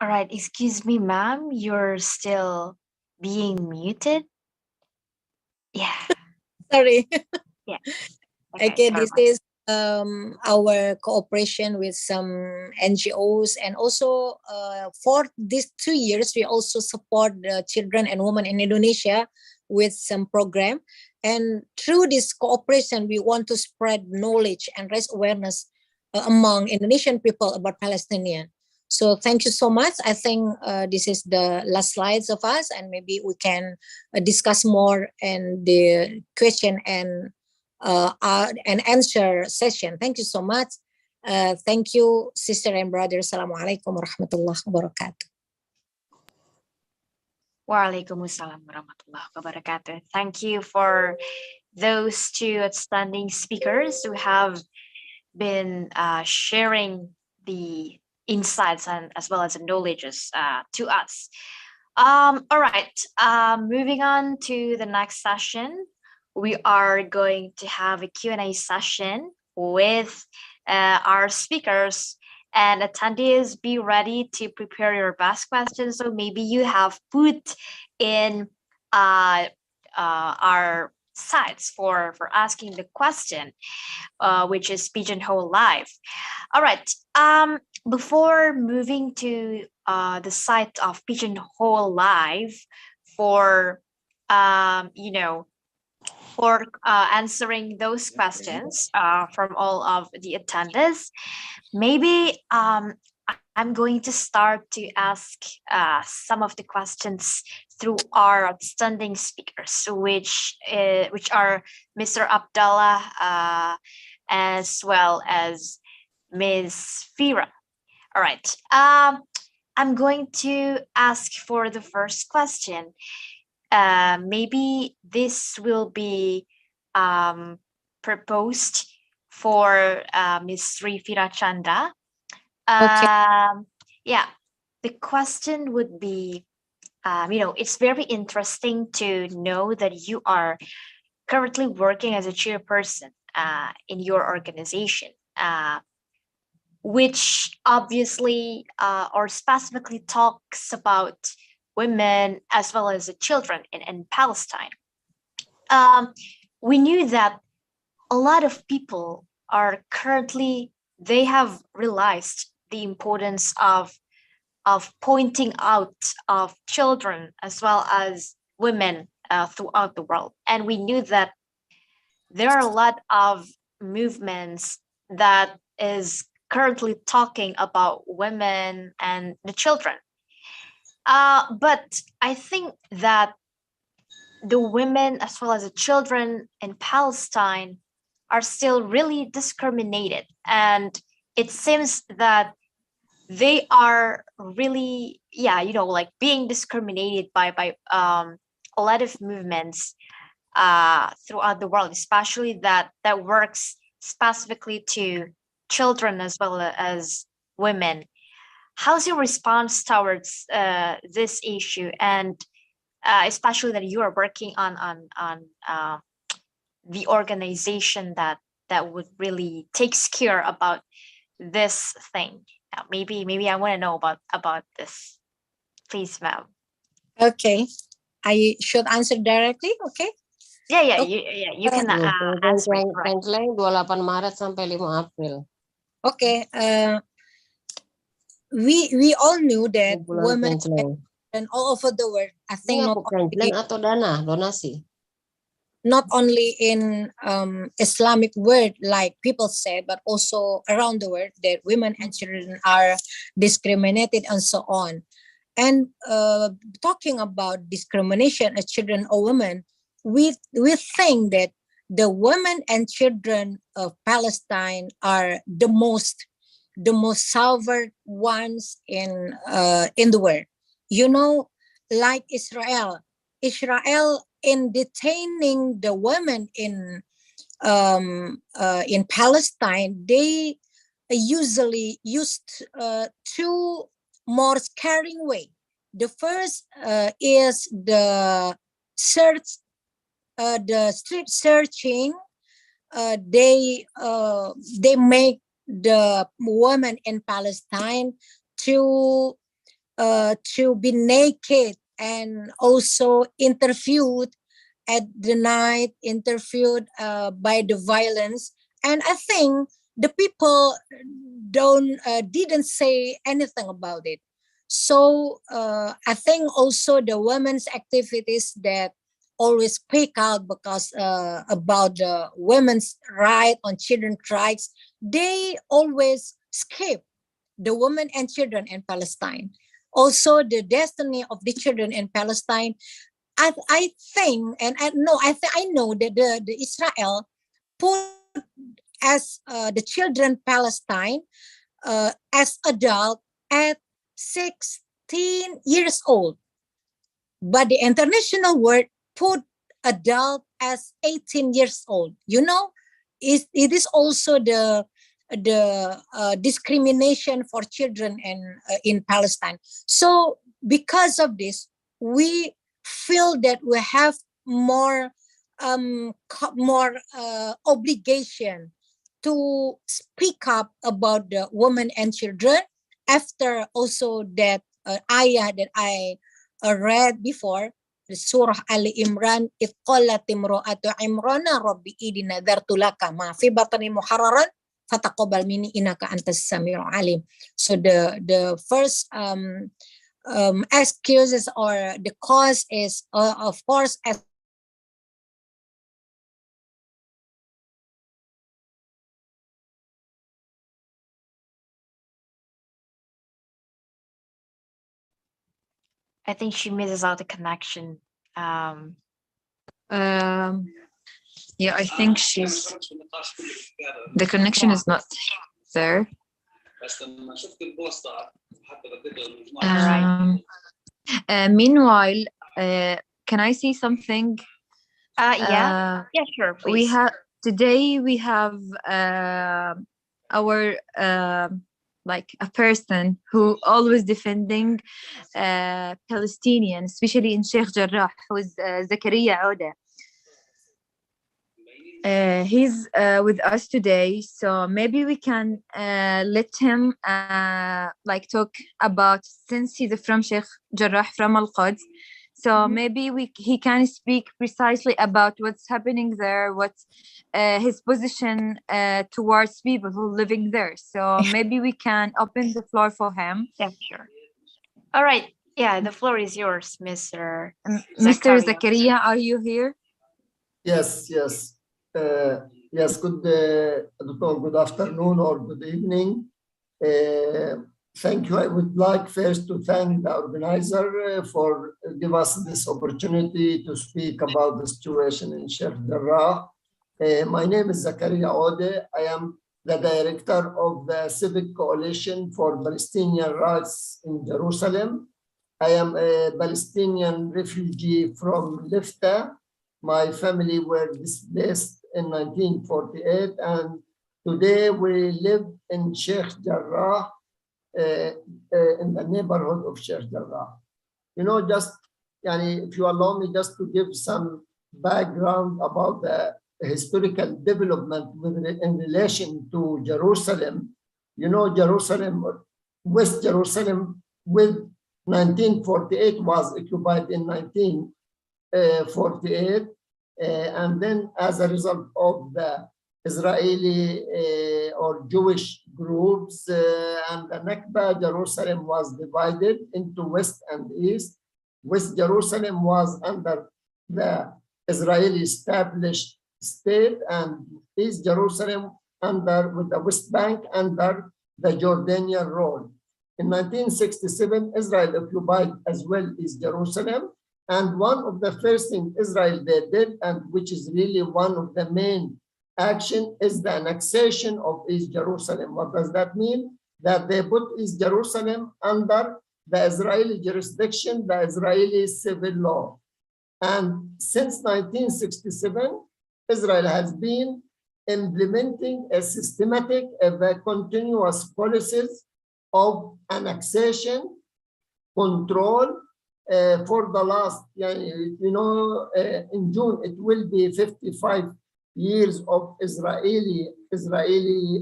All right, excuse me, ma'am. You're still being muted. Yeah. Sorry. Yeah. Okay. Okay, Sorry this is our cooperation with some NGOs, and also for these 2 years, we also support the children and women in Indonesia with some program. And through this cooperation, we want to spread knowledge and raise awareness among Indonesian people about Palestinian. So thank you so much. I think this is the last slides of us, and maybe we can discuss more in the question and answer session. Thank you so much. Thank you, sister and brother. Assalamualaikum warahmatullahi wabarakatuh. Waalaikumsalam warahmatullahi wabarakatuh. Thank you for those two outstanding speakers who have been sharing the insights and as well as the knowledges to us. All right, moving on to the next session. We are going to have a Q&A session with our speakers, and attendees, be ready to prepare your best questions. So maybe you have put in our sites for asking the question, which is Pigeonhole Live. All right. Before moving to the site of Pigeonhole Live for for answering those questions from all of the attendees, maybe I'm going to start to ask some of the questions through our outstanding speakers, which are Mr. Abdallah as well as Ms. Fira. All right. I'm going to ask for the first question. Maybe this will be proposed for Ms. Sri Fira Chanda. Yeah, the question would be, it's very interesting to know that you are currently working as a chairperson in your organization, which obviously or specifically talks about women as well as the children in Palestine. We knew that a lot of people are currently, they have realized the importance of pointing out of children as well as women throughout the world. And we knew that there are a lot of movements that is currently talking about women and the children. But I think that the women as well as the children in Palestine are still really discriminated. And it seems that they are really, yeah, like being discriminated by a lot of movements throughout the world, especially that works specifically to children as well as women. How's your response towards this issue, and especially that you are working on the organization that would really takes care about this thing? Maybe I want to know about this, please, ma'am. Okay, I should answer directly. Okay. Yeah, Okay. you can answer it, right? Tagline 28 Maret sampai 5 April. Okay. We all knew that Bulan women Tagline. and all over the world, I Ini think apa Tagline atau dana donasi? not only in Islamic world, like people say, but also around the world, that women and children are discriminated and so on. And talking about discrimination of children or women, we think that the women and children of Palestine are the most suffered ones in the world. Like Israel in detaining the women in Palestine, they usually used two more scaring way. The first is the street searching. They make the women in Palestine to be naked and also interviewed at the night, interviewed by the violence. And I think the people didn't say anything about it. So I think also the women's activities that always speak out because about the women's right on children's rights, they always skip the women and children in Palestine. Also, the destiny of the children in Palestine. I think, and I know that the Israel put as the children Palestine as adult at 16 years old, but the international world put adult as 18 years old. It is also the discrimination for children in Palestine. So because of this, we feel that we have more obligation to speak up about the women and children. After also that ayah that I read before, the Surah Ali Imran, إذ قالت امرأة عمران ربي إني نذرت لك ما في بطني محررا فتقبل مني إنك أنت السميع العليم. So the first excuses or the cause is of course as I think she misses out the connection. Yeah, I think the connection is not there. Meanwhile, can I say something? Yeah, sure, please. Today we have our like a person who always defending Palestinians, especially in Sheikh Jarrah, who is Zakaria Oda. He's with us today, so maybe we can let him like talk about, since he's from Sheikh Jarrah from Al-Quds. So maybe he can speak precisely about what's happening there, what's his position towards people who are living there. So maybe we can open the floor for him. Yeah, sure. All right. Yeah, the floor is yours, Mr. Zakaria, are you here? Yes. Yes, good afternoon or good evening. Thank you. I would like first to thank the organizer for giving us this opportunity to speak about the situation in Sheikh Jarrah. My name is Zakaria Ode. I am the director of the Civic Coalition for Palestinian Rights in Jerusalem. I am a Palestinian refugee from Lifta. My family were displaced in 1948, and today we live in Sheikh Jarrah, in the neighborhood of Sheikh Jarrah. You know, just if you allow me just to give some background about the historical development in relation to Jerusalem. You know, Jerusalem, West Jerusalem, with 1948 was occupied in 1948, and then as a result of the Israeli or Jewish groups and the Nakba, Jerusalem was divided into West and East. West Jerusalem was under the Israeli established state, and East Jerusalem with the West Bank under the Jordanian rule. In 1967, Israel occupied as well East Jerusalem, and one of the first things Israel did, and which is really one of the main action, is the annexation of East Jerusalem. What does that mean? That they put East Jerusalem under the Israeli jurisdiction, the Israeli civil law. And since 1967, Israel has been implementing a systematic, continuous policies of annexation, control, for the last, in June, it will be 55 years of Israeli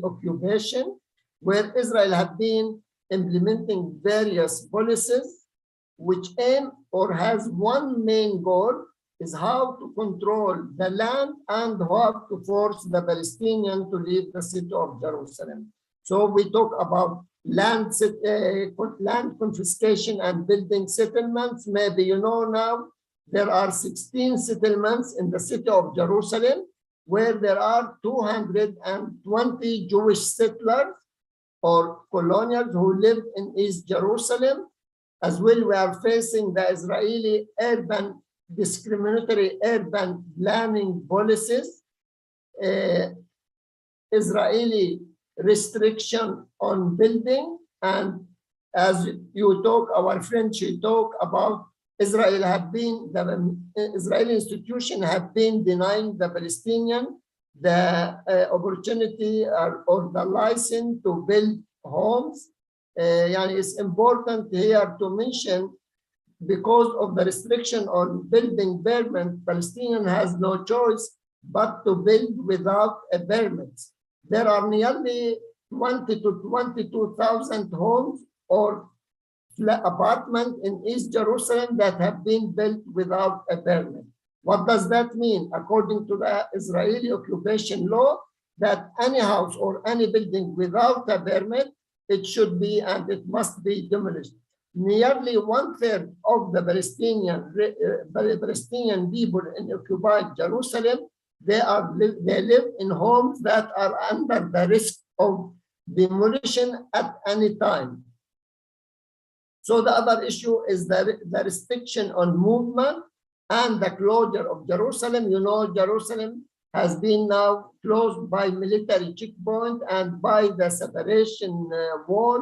occupation, where Israel have been implementing various policies which aim or has one main goal, is how to control the land and how to force the Palestinians to leave the city of Jerusalem. So we talk about land confiscation and building settlements. Maybe you know now there are 16 settlements in the city of Jerusalem, where there are 220 Jewish settlers or colonials who live in East Jerusalem. As well, we are facing the Israeli discriminatory urban planning policies, Israeli restriction on building, and as you talk, our friend, she talk about Israel have been, the Israeli institution have been denying the Palestinian the opportunity or the license to build homes. It's important here to mention, because of the restriction on building permit, Palestinian has no choice but to build without a permit. There are nearly 20 to 22,000 homes or apartments in East Jerusalem that have been built without a permit. What does that mean? According to the Israeli occupation law, that any house or any building without a permit, it should be and it must be demolished. Nearly 1/3 of the Palestinian people in occupied Jerusalem, they live in homes that are under the risk of demolition at any time. So the other issue is the restriction on movement and the closure of Jerusalem. You know, Jerusalem has been now closed by military checkpoint and by the separation wall,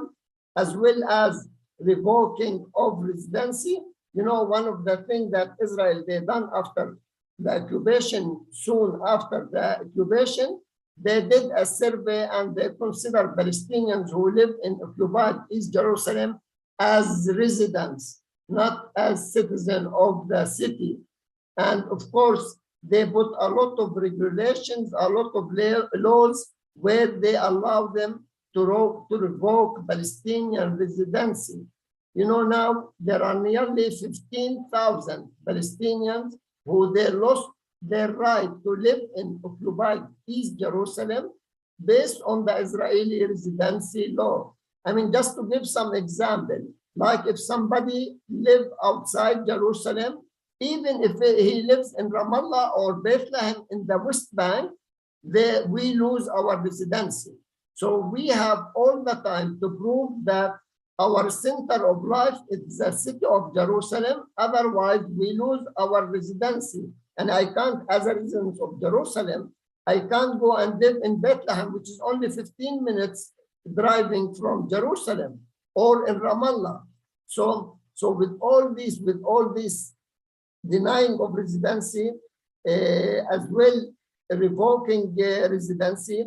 as well as revoking of residency. You know, one of the things that Israel, they done after the occupation, soon after the occupation, they did a survey and they consider Palestinians who live in occupied East Jerusalem as residents, not as citizens of the city. And of course, they put a lot of regulations, a lot of laws where they allow them to revoke Palestinian residency. You know, now there are nearly 15,000 Palestinians who they lost their right to live in occupied East Jerusalem based on the Israeli residency law. I mean, just to give some example, like if somebody live outside Jerusalem, even if he lives in Ramallah or Bethlehem in the West Bank, we lose our residency. So we have all the time to prove that our center of life is the city of Jerusalem. Otherwise, we lose our residency. And I can't, as a resident of Jerusalem, I can't go and live in Bethlehem, which is only 15 minutes driving from Jerusalem, or in Ramallah. So with all this denying of residency, as well revoking residency,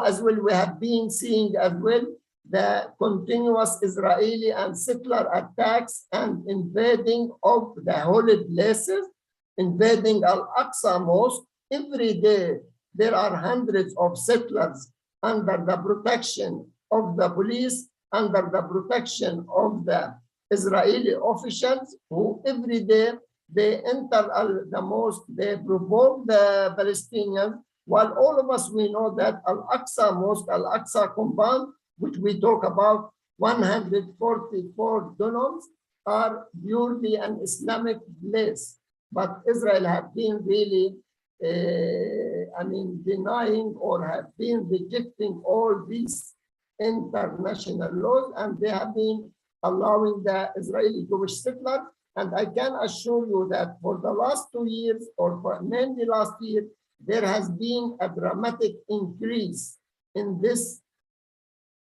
as well we have been seeing as well the continuous Israeli and settler attacks and invading of the holy places, invading Al-Aqsa Mosque. Every day there are hundreds of settlers under the protection of the police, under the protection of the Israeli officials, who every day they enter the mosque, they provoke the Palestinians, while all of us, we know that Al-Aqsa Mosque, Al-Aqsa compound, which we talk about 144 dunums, are purely an Islamic place. But Israel have been really, denying or have been rejecting all these international laws, and they have been allowing the Israeli Jewish settlers. And I can assure you that for the last 2 years, or for mainly last year, there has been a dramatic increase in this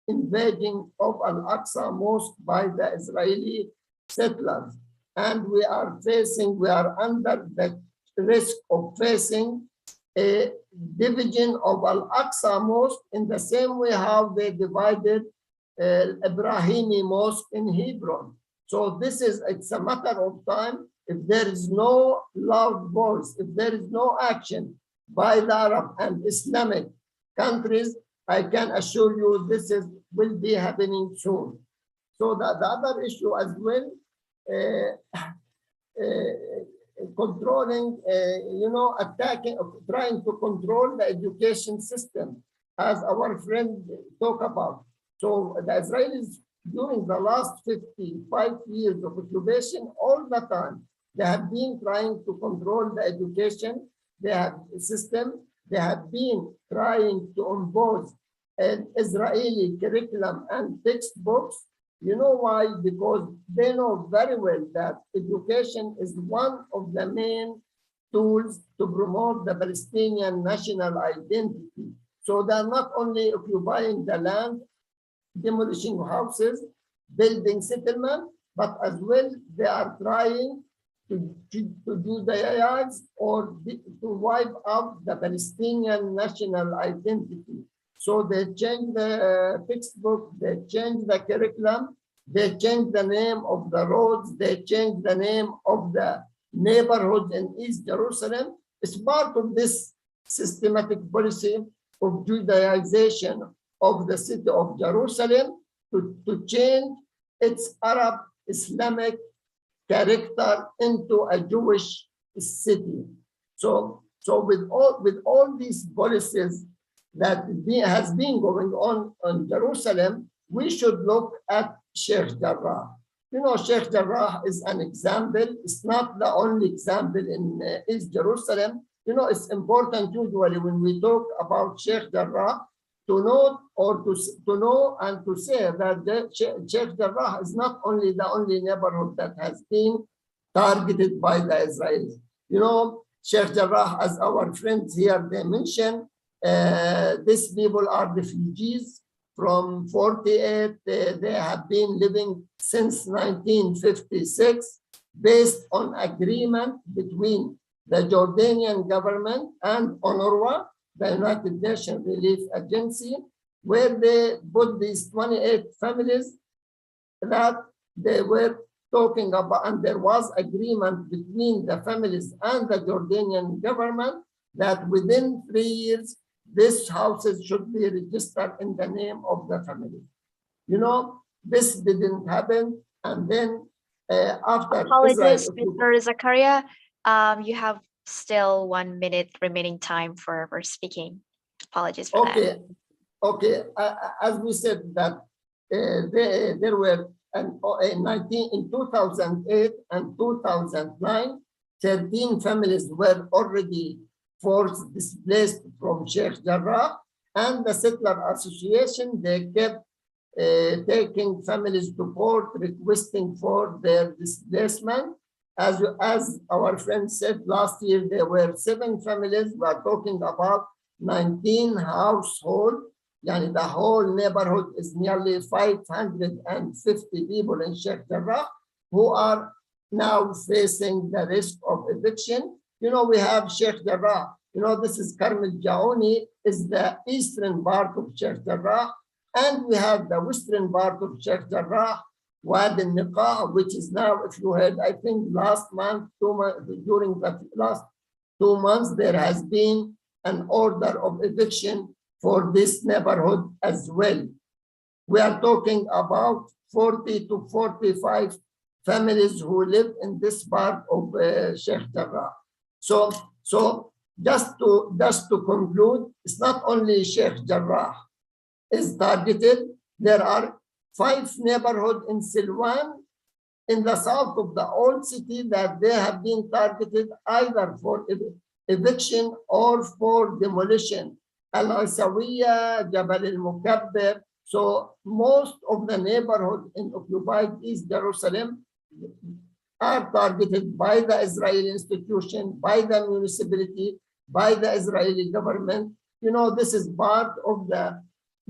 invading of Al-Aqsa Mosque by the Israeli settlers. And we are under the risk of facing a division of Al-Aqsa Mosque in the same way how they divided Ibrahimi Mosque in Hebron. So it's a matter of time. If there is no loud voice, if there is no action by the Arab and Islamic countries, I can assure you this will be happening soon. So the other issue as well, controlling, attacking, trying to control the education system, as our friend talked about. So the Israelis, during the last 55 years of occupation, all the time, they have been trying to control the education. They have a system. They have been trying to impose an Israeli curriculum and textbooks. You know why? Because they know very well that education is one of the main tools to promote the Palestinian national identity. So they're not only occupying the land, demolishing houses, building settlement, but as well they are trying to Judaize or to wipe out the Palestinian national identity. So they change the textbook, they change the curriculum, they change the name of the roads, they change the name of the neighborhoods in East Jerusalem. It's part of this systematic policy of Judaization of the city of Jerusalem to change its Arab Islamic character into a Jewish city. So with all these policies that has been going on in Jerusalem, we should look at Sheikh Jarrah. Sheikh Jarrah is an example. It's not the only example in East Jerusalem. It's important usually when we talk about Sheikh Jarrah to know or to know and to say that Sheikh Jarrah is not only the only neighborhood that has been targeted by the Israelis. Sheikh Jarrah, as our friends here, they mentioned, these people are refugees from 48. They have been living since 1956 based on agreement between the Jordanian government and UNRWA, the United Nations Relief Agency, where they put these 28 families that they were talking about, and there was agreement between the families and the Jordanian government that within 3 years, these houses should be registered in the name of the family. This didn't happen, and then after Apologies, Israel, Mr. Zakaria. You have still 1 minute remaining time for speaking. Apologies for that. Okay. As we said that there were in 2008 and 2009, 13 families were already forced displaced from Sheikh Jarrah, And the settler association, they kept taking families to court, requesting for their displacement. As our friend said, last year there were 7 families. We are talking about 19 households. Yani the whole neighborhood is nearly 550 people in Sheikh Jarrah who are now facing the risk of eviction. You know, we have Sheikh Jarrah. You know, this is Karmel Jaouni, is the eastern part of Sheikh Jarrah. And we have the western part of Sheikh Jarrah, Wadi al-Niqa, which is now, if you heard, I think last month, during the last 2 months, there has been an order of eviction for this neighborhood as well. We are talking about 40 to 45 families who live in this part of Sheikh Jarrah. So just to conclude, it's not only Sheikh Jarrah is targeted. There are 5 neighborhoods in Silwan in the south of the old city that they have been targeted either for eviction or for demolition. Al-Isawiya, Jabal al-Mukabbir. So most of the neighborhoods in occupied East Jerusalem are targeted by the Israeli institution, by the municipality, by the Israeli government. You know, this is part of the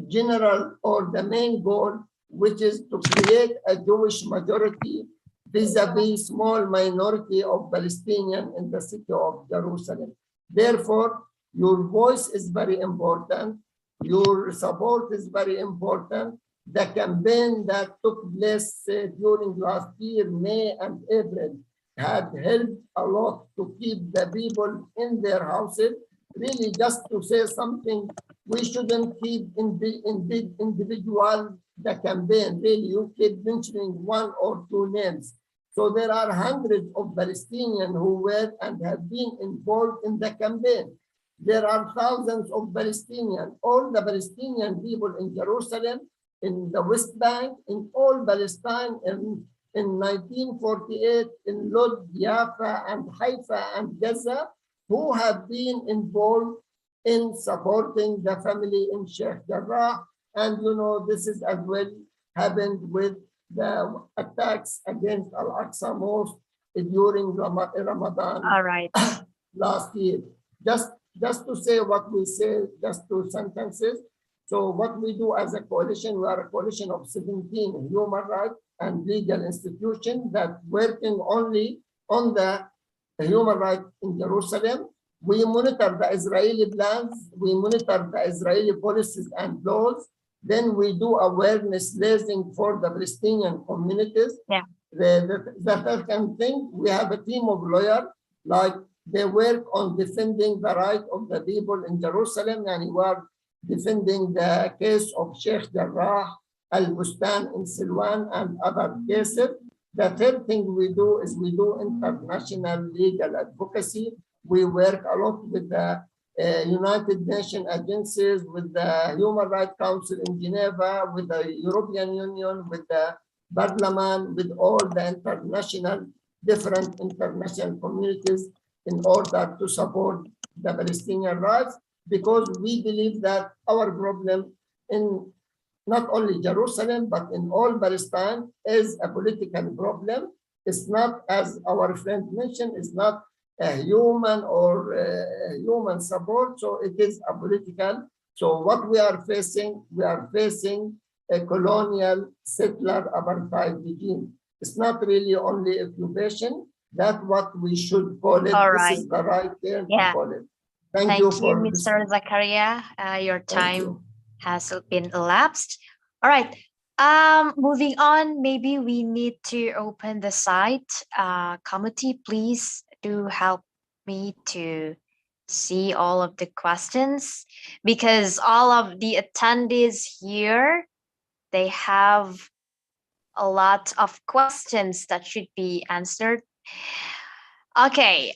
general or the main goal, which is to create a Jewish majority vis-a-vis small minority of Palestinians in the city of Jerusalem. Therefore, your voice is very important. Your support is very important. The campaign that took place during last year, May and April, had helped a lot to keep the people in their houses. Really, just to say something, we shouldn't keep in big individual the campaign. Really, you keep mentioning 1 or 2 names. So there are hundreds of Palestinians who were and have been involved in the campaign. There are thousands of Palestinians, all the Palestinian people in Jerusalem, in the West Bank, in all Palestine, in 1948, in Lod, Jaffa, and Haifa, and Gaza, who have been involved in supporting the family in Sheikh Jarrah. And you know, this is as well happened with the attacks against Al-Aqsa Mosque during Ramadan. All right. Last year. Just to say what we say, just 2 sentences. So what we do as a coalition, we are a coalition of 17 human rights and legal institutions that working only on the human rights in Jerusalem. We monitor the Israeli plans, we monitor the Israeli policies and laws. Then we do awareness raising for the Palestinian communities. Yeah. The second thing, we have a team of lawyers, like they work on defending the right of the people in Jerusalem, and we are defending the case of Sheikh Jarrah, Al-Bustan in Silwan, and other cases. The third thing we do is we do international legal advocacy. We work a lot with the United Nations agencies, with the Human Rights Council in Geneva, with the European Union, with the Parliament, with all the different international communities in order to support the Palestinian rights, because we believe that our problem in not only Jerusalem, but in all Palestine is a political problem. It's not, as our friend mentioned, it's not a human or human support, so it is a political. So what we are facing a colonial settler apartheid regime. It's not really only occupation. That's what we should call it. All this right. is the right term Yeah. to call it. Thank you you, for Mr. listening. Zakaria. Your Thank time you. has been elapsed. All right. Moving on, maybe we need to open the site. Committee, please do help me to see all of the questions, because all of the attendees here, they have a lot of questions that should be answered. Okay.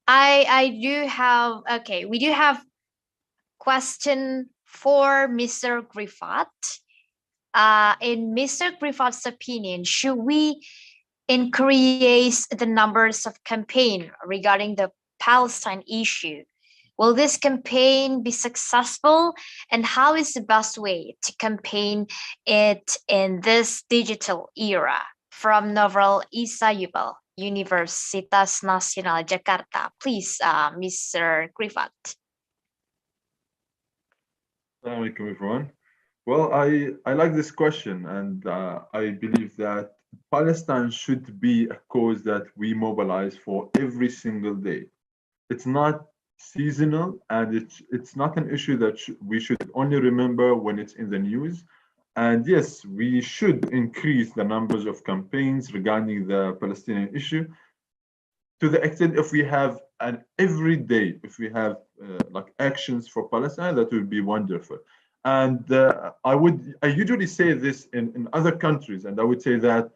I do have, okay, we do have question for Mr. Griffith. In Mr. Griffith's opinion, should we increase the numbers of campaign regarding the Palestine issue Will this campaign be successful? And how is the best way to campaign it in this digital era? From Novel Isa Yubal, Universitas Nasional Jakarta. Please, Mr. Grifat. Assalamu alaikum, everyone. Well, I like this question, and I believe that Palestine should be a cause that we mobilize for every single day. It's not seasonal, and it's not an issue that we should only remember when it's in the news. And yes, we should increase the numbers of campaigns regarding the Palestinian issue to the extent if we have an every day, if we have like actions for Palestine, that would be wonderful. And I usually say this in other countries, and I would say that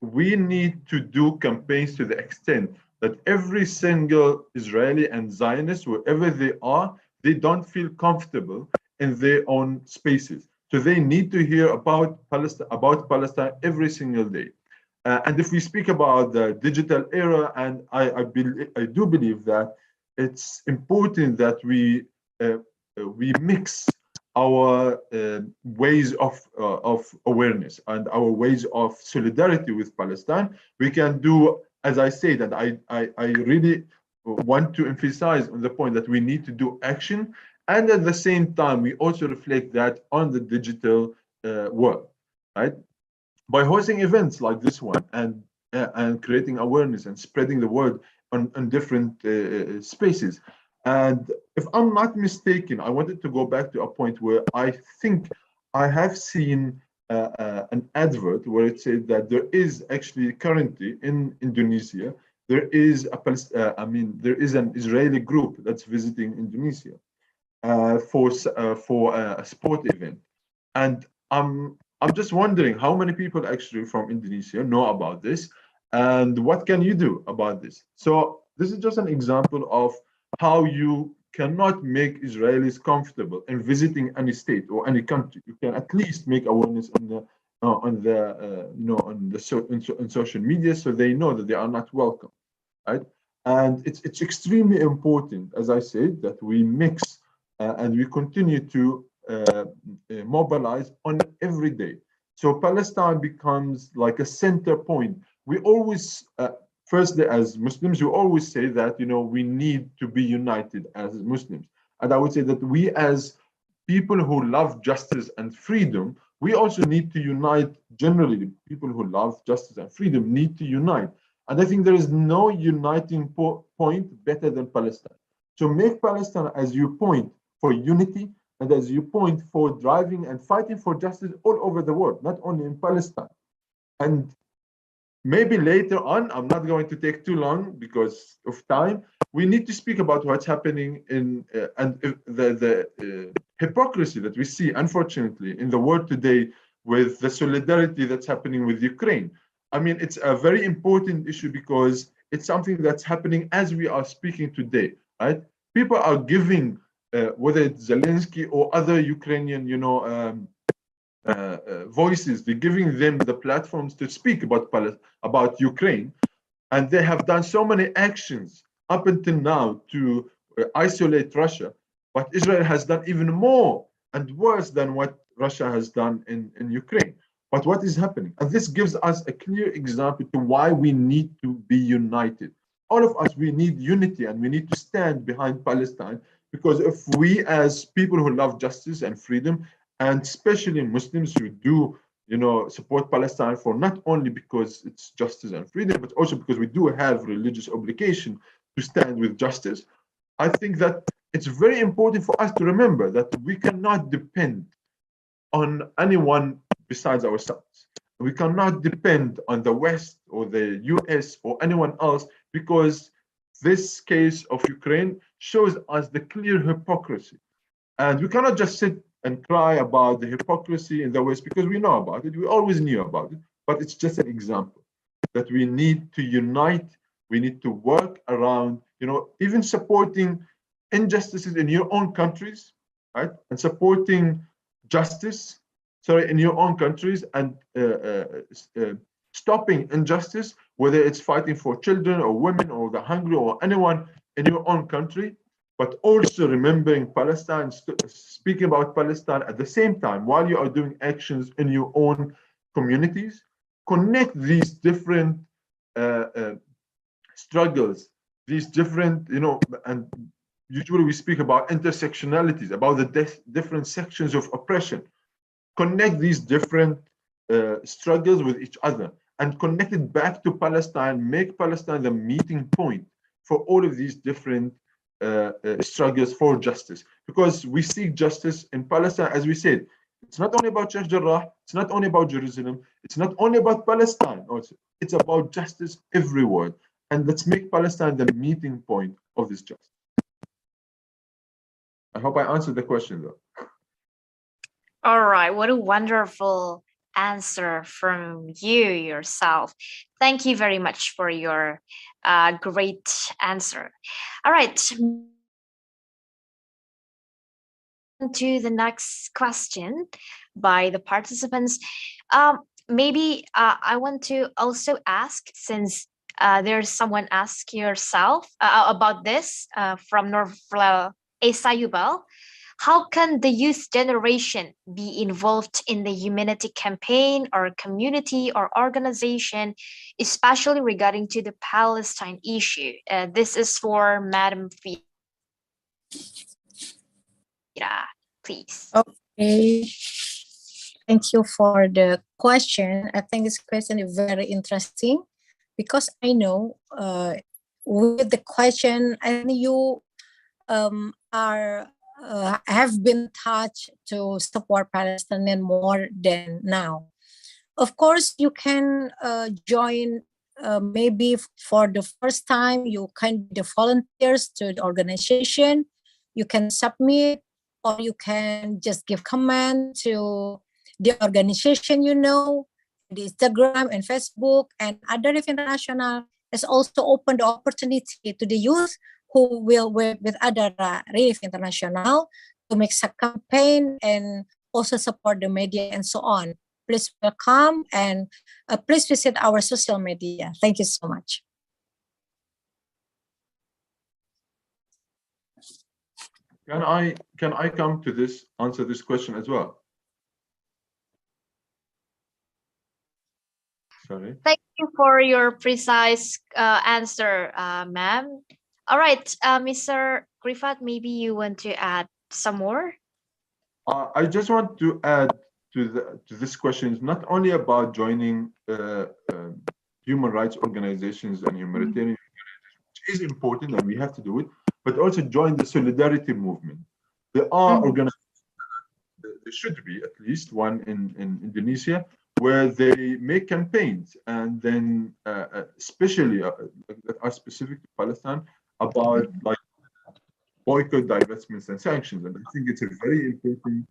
we need to do campaigns to the extent that every single Israeli and Zionist, wherever they are, they don't feel comfortable in their own spaces. So they need to hear about Palestine every single day. And if we speak about the digital era, and I do believe that it's important that we mix our ways of awareness and our ways of solidarity with Palestine. We can do, as I said, and I really want to emphasize on the point that we need to do action, and at the same time we also reflect that on the digital world, right? By hosting events like this one and creating awareness and spreading the word on different spaces. And if I'm not mistaken, I wanted to go back to a point where I think I have seen an advert where it said that there is actually currently in Indonesia, there is there is an Israeli group that's visiting Indonesia for a sport event. And I'm just wondering how many people actually from Indonesia know about this, and what can you do about this? So this is just an example of how you cannot make Israelis comfortable in visiting any state or any country. You can at least make awareness on social media, so they know that they are not welcome, right? And it's extremely important, as I said, that we mix and we continue to mobilize on every day. So Palestine becomes like a center point. We always, firstly, as Muslims, we always say that, we need to be united as Muslims. And I would say that we as people who love justice and freedom, we also need to unite. Generally, people who love justice and freedom need to unite. And I think there is no uniting point better than Palestine. So make Palestine as your point for unity, and as you point for driving and fighting for justice all over the world, not only in Palestine. And maybe later on, I'm not going to take too long because of time, we need to speak about what's happening in and the hypocrisy that we see, unfortunately, in the world today with the solidarity that's happening with Ukraine. I mean, it's a very important issue because it's something that's happening as we are speaking today, right? People are giving whether it's Zelensky or other Ukrainian, voices, they're giving them the platforms to speak about Ukraine, and they have done so many actions up until now to isolate Russia. But Israel has done even more and worse than what Russia has done in Ukraine. But what is happening? And this gives us a clear example to why we need to be united. All of us, we need unity, and we need to stand behind Palestine. Because if we, as people who love justice and freedom, and especially Muslims who do, support Palestine for not only because it's justice and freedom, but also because we do have religious obligation to stand with justice, I think that it's very important for us to remember that we cannot depend on anyone besides ourselves. We cannot depend on the West or the US or anyone else, because this case of Ukraine shows us the clear hypocrisy. And we cannot just sit and cry about the hypocrisy in the West because we know about it. We always knew about it, but it's just an example that we need to unite. We need to work around, even supporting injustices in your own countries, right? And supporting justice, in your own countries, and stopping injustice, whether it's fighting for children or women or the hungry or anyone in your own country. but also remembering Palestine, speaking about Palestine at the same time while you are doing actions in your own communities. Connect these different struggles, these different, and usually we speak about intersectionalities, about the different sections of oppression. Connect these different struggles with each other and connect it back to Palestine, make Palestine the meeting point for all of these different struggles for justice. Because we seek justice in Palestine, as we said, it's not only about Sheikh Jarrah, it's not only about Jerusalem, it's not only about Palestine, it's about justice everywhere. And let's make Palestine the meeting point of this justice. I hope I answered the question though. All right, what a wonderful answer from you yourself. Thank you very much for your great answer. All right, to the next question by the participants. Maybe I want to also ask, since there's someone ask yourself about this from Norfla Esayubal. How can the youth generation be involved in the humanity campaign or community or organization, especially regarding to the Palestine issue? This is for Madam Fira, please. Okay. Thank you for the question. I think this question is very interesting because I know with the question, I think you have been touched to support Palestinian more than now. Of course, you can join maybe for the first time, you can be the volunteers to the organization, you can submit, or you can just give comment to the organization, the Instagram and Facebook and other international has also opened the opportunity to the youth who will work with other Relief International to make a campaign and also support the media and so on. Please welcome and please visit our social media. Thank you so much. Can I come to answer this question as well? Sorry. Thank you for your precise answer, ma'am. All right, Mr. Grifat, maybe you want to add some more? I just want to add to this question. It's not only about joining human rights organizations and humanitarian organizations, which is important and we have to do it, but also join the solidarity movement. There are organizations, there should be at least one in Indonesia, where they make campaigns and then especially that are specific to Palestine about like boycott, divestments, and sanctions. And I think it's a very important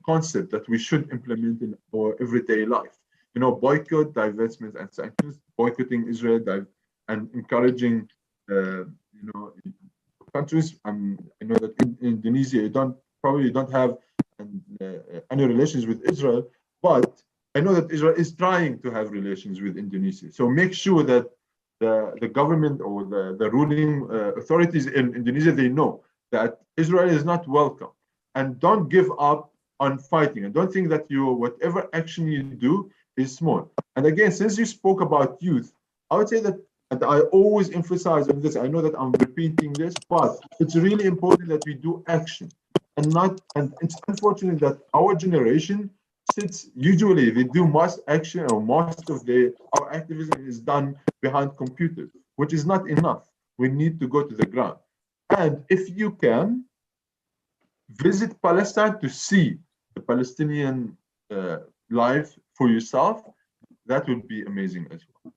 concept that we should implement in our everyday life. Boycott, divestments, and sanctions, boycotting Israel and encouraging countries. I know that in Indonesia you probably don't have any relations with Israel, but I know that Israel is trying to have relations with Indonesia. So make sure that the government or the ruling authorities in Indonesia, they know that Israel is not welcome, and don't give up on fighting, and don't think that whatever action you do is small. And again, since you spoke about youth, I would say that, and I always emphasize on this, I know that I'm repeating this, but it's really important that we do action and it's unfortunate that our generation usually they do most action, or most of our activism is done behind computers, which is not enough. We need to go to the ground. And if you can visit Palestine to see the Palestinian life for yourself, that would be amazing as well.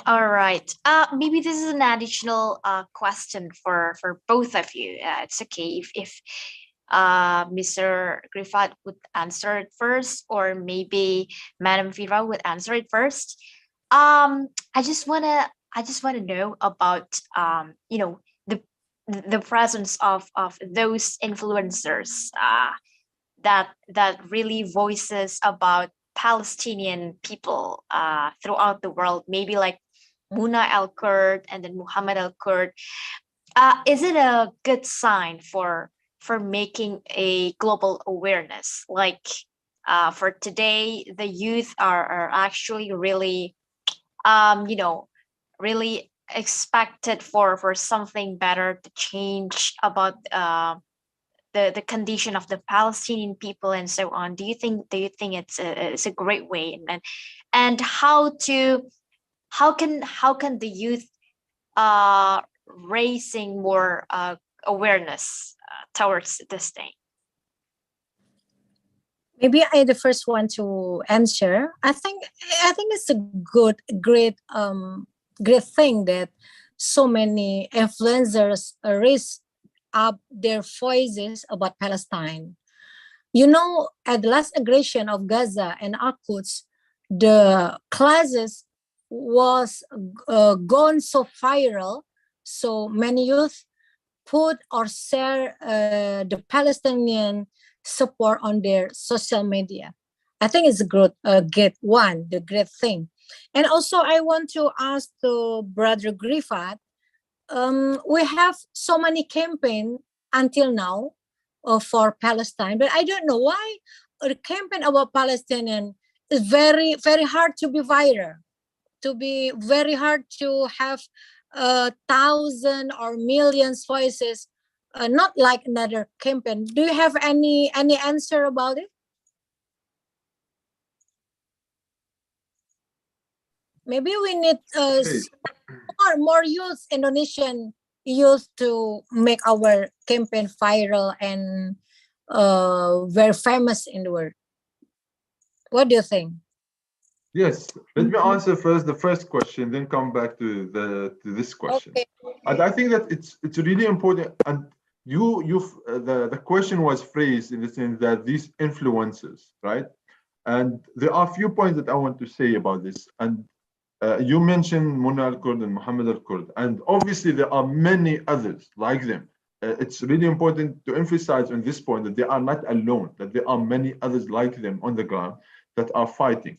All right. Maybe this is an additional question for both of you. It's okay if Mr. Grifat would answer it first, or maybe Madam Fira would answer it first. I just wanna know about the presence of those influencers that really voices about Palestinian people throughout the world, maybe like Muna Al Kurd and then Muhammad Al Kurd. is it a good sign for making a global awareness? Like for today, the youth are actually really you know, really expected for something better to change about the condition of the Palestinian people and so on. Do you think it's a great way, and how can the youth raising more awareness towards this thing? Maybe I the first one to answer. I think it's a great thing that so many influencers raise up their voices about Palestine. You know, at the last aggression of Gaza and Al-Quds, the classes was gone so viral, so many youth put or share the Palestinian support on their social media. I think it's a great one, the great thing. And also, I want to ask to Brother Griffith, we have so many campaign until now for Palestine, but I don't know why the campaign about Palestinian is very, very hard to be viral, to be very hard to have a thousand or millions voices, not like another campaign. Do you have any answer about it? Maybe we need Okay. more youth, Indonesian youth, to make our campaign viral and very famous in the world. What do you think? Yes, let me answer first the first question, then come back to this question. Okay. And I think that it's really important. And the question was phrased in the sense that these influences, right? And there are a few points that I want to say about this. And you mentioned Mona Al-Kurd and Muhammad Al-Kurd, and obviously there are many others like them. It's really important to emphasize on this point that they are not alone, that there are many others like them on the ground that are fighting.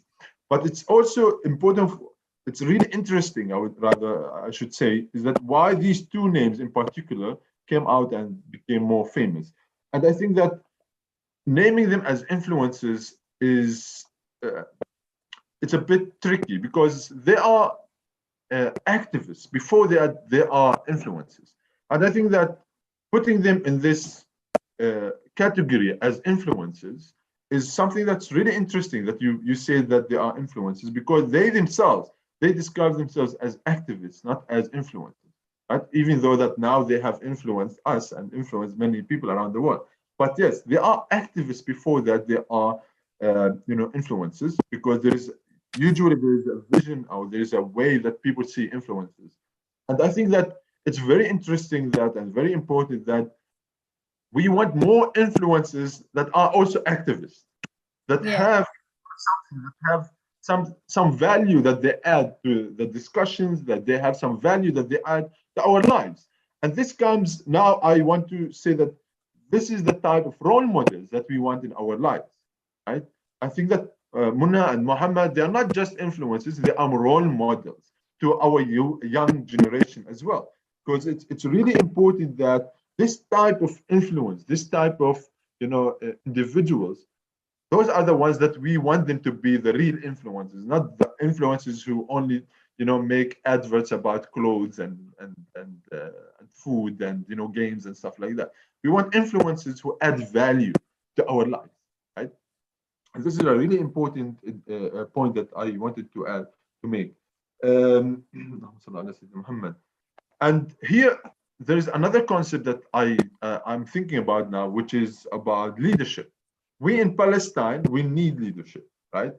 But it's also important, it's really interesting, I should say, is that why these two names in particular came out and became more famous. And I think that naming them as influencers is it's a bit tricky because they are activists before they are influencers. And I think that putting them in this category as influencers is something that's really interesting, that you say that they are influencers, because they themselves, they describe themselves as activists, not as influencers, right? Even though that now they have influenced us and influenced many people around the world. But yes, they are activists before that they are influencers, because usually there is a vision or there is a way that people see influencers. And I think that it's very interesting that, and very important that we want more influencers that are also activists, that have something, that have some value that they add to the discussions, that they have some value that they add to our lives. And this comes now, I want to say that this is the type of role models that we want in our lives, right? I think that Munna and Muhammad, they are not just influencers, they are role models to our young generation as well. Because it's really important that this type of influence, this type of individuals, those are the ones that we want them to be the real influencers, not the influencers who only make adverts about clothes and food and games and stuff like that. We want influencers who add value to our lives, right? And this is a really important point that I wanted to make. And here there's another concept that I'm thinking about now, which is about leadership. We in Palestine, we need leadership, right?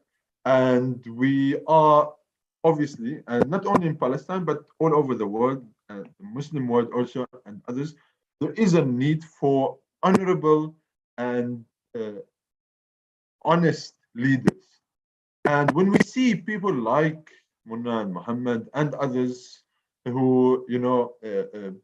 And we are obviously, and not only in Palestine, but all over the world, the Muslim world also, and others, there is a need for honorable and honest leaders. And when we see people like Munna and Muhammad and others who,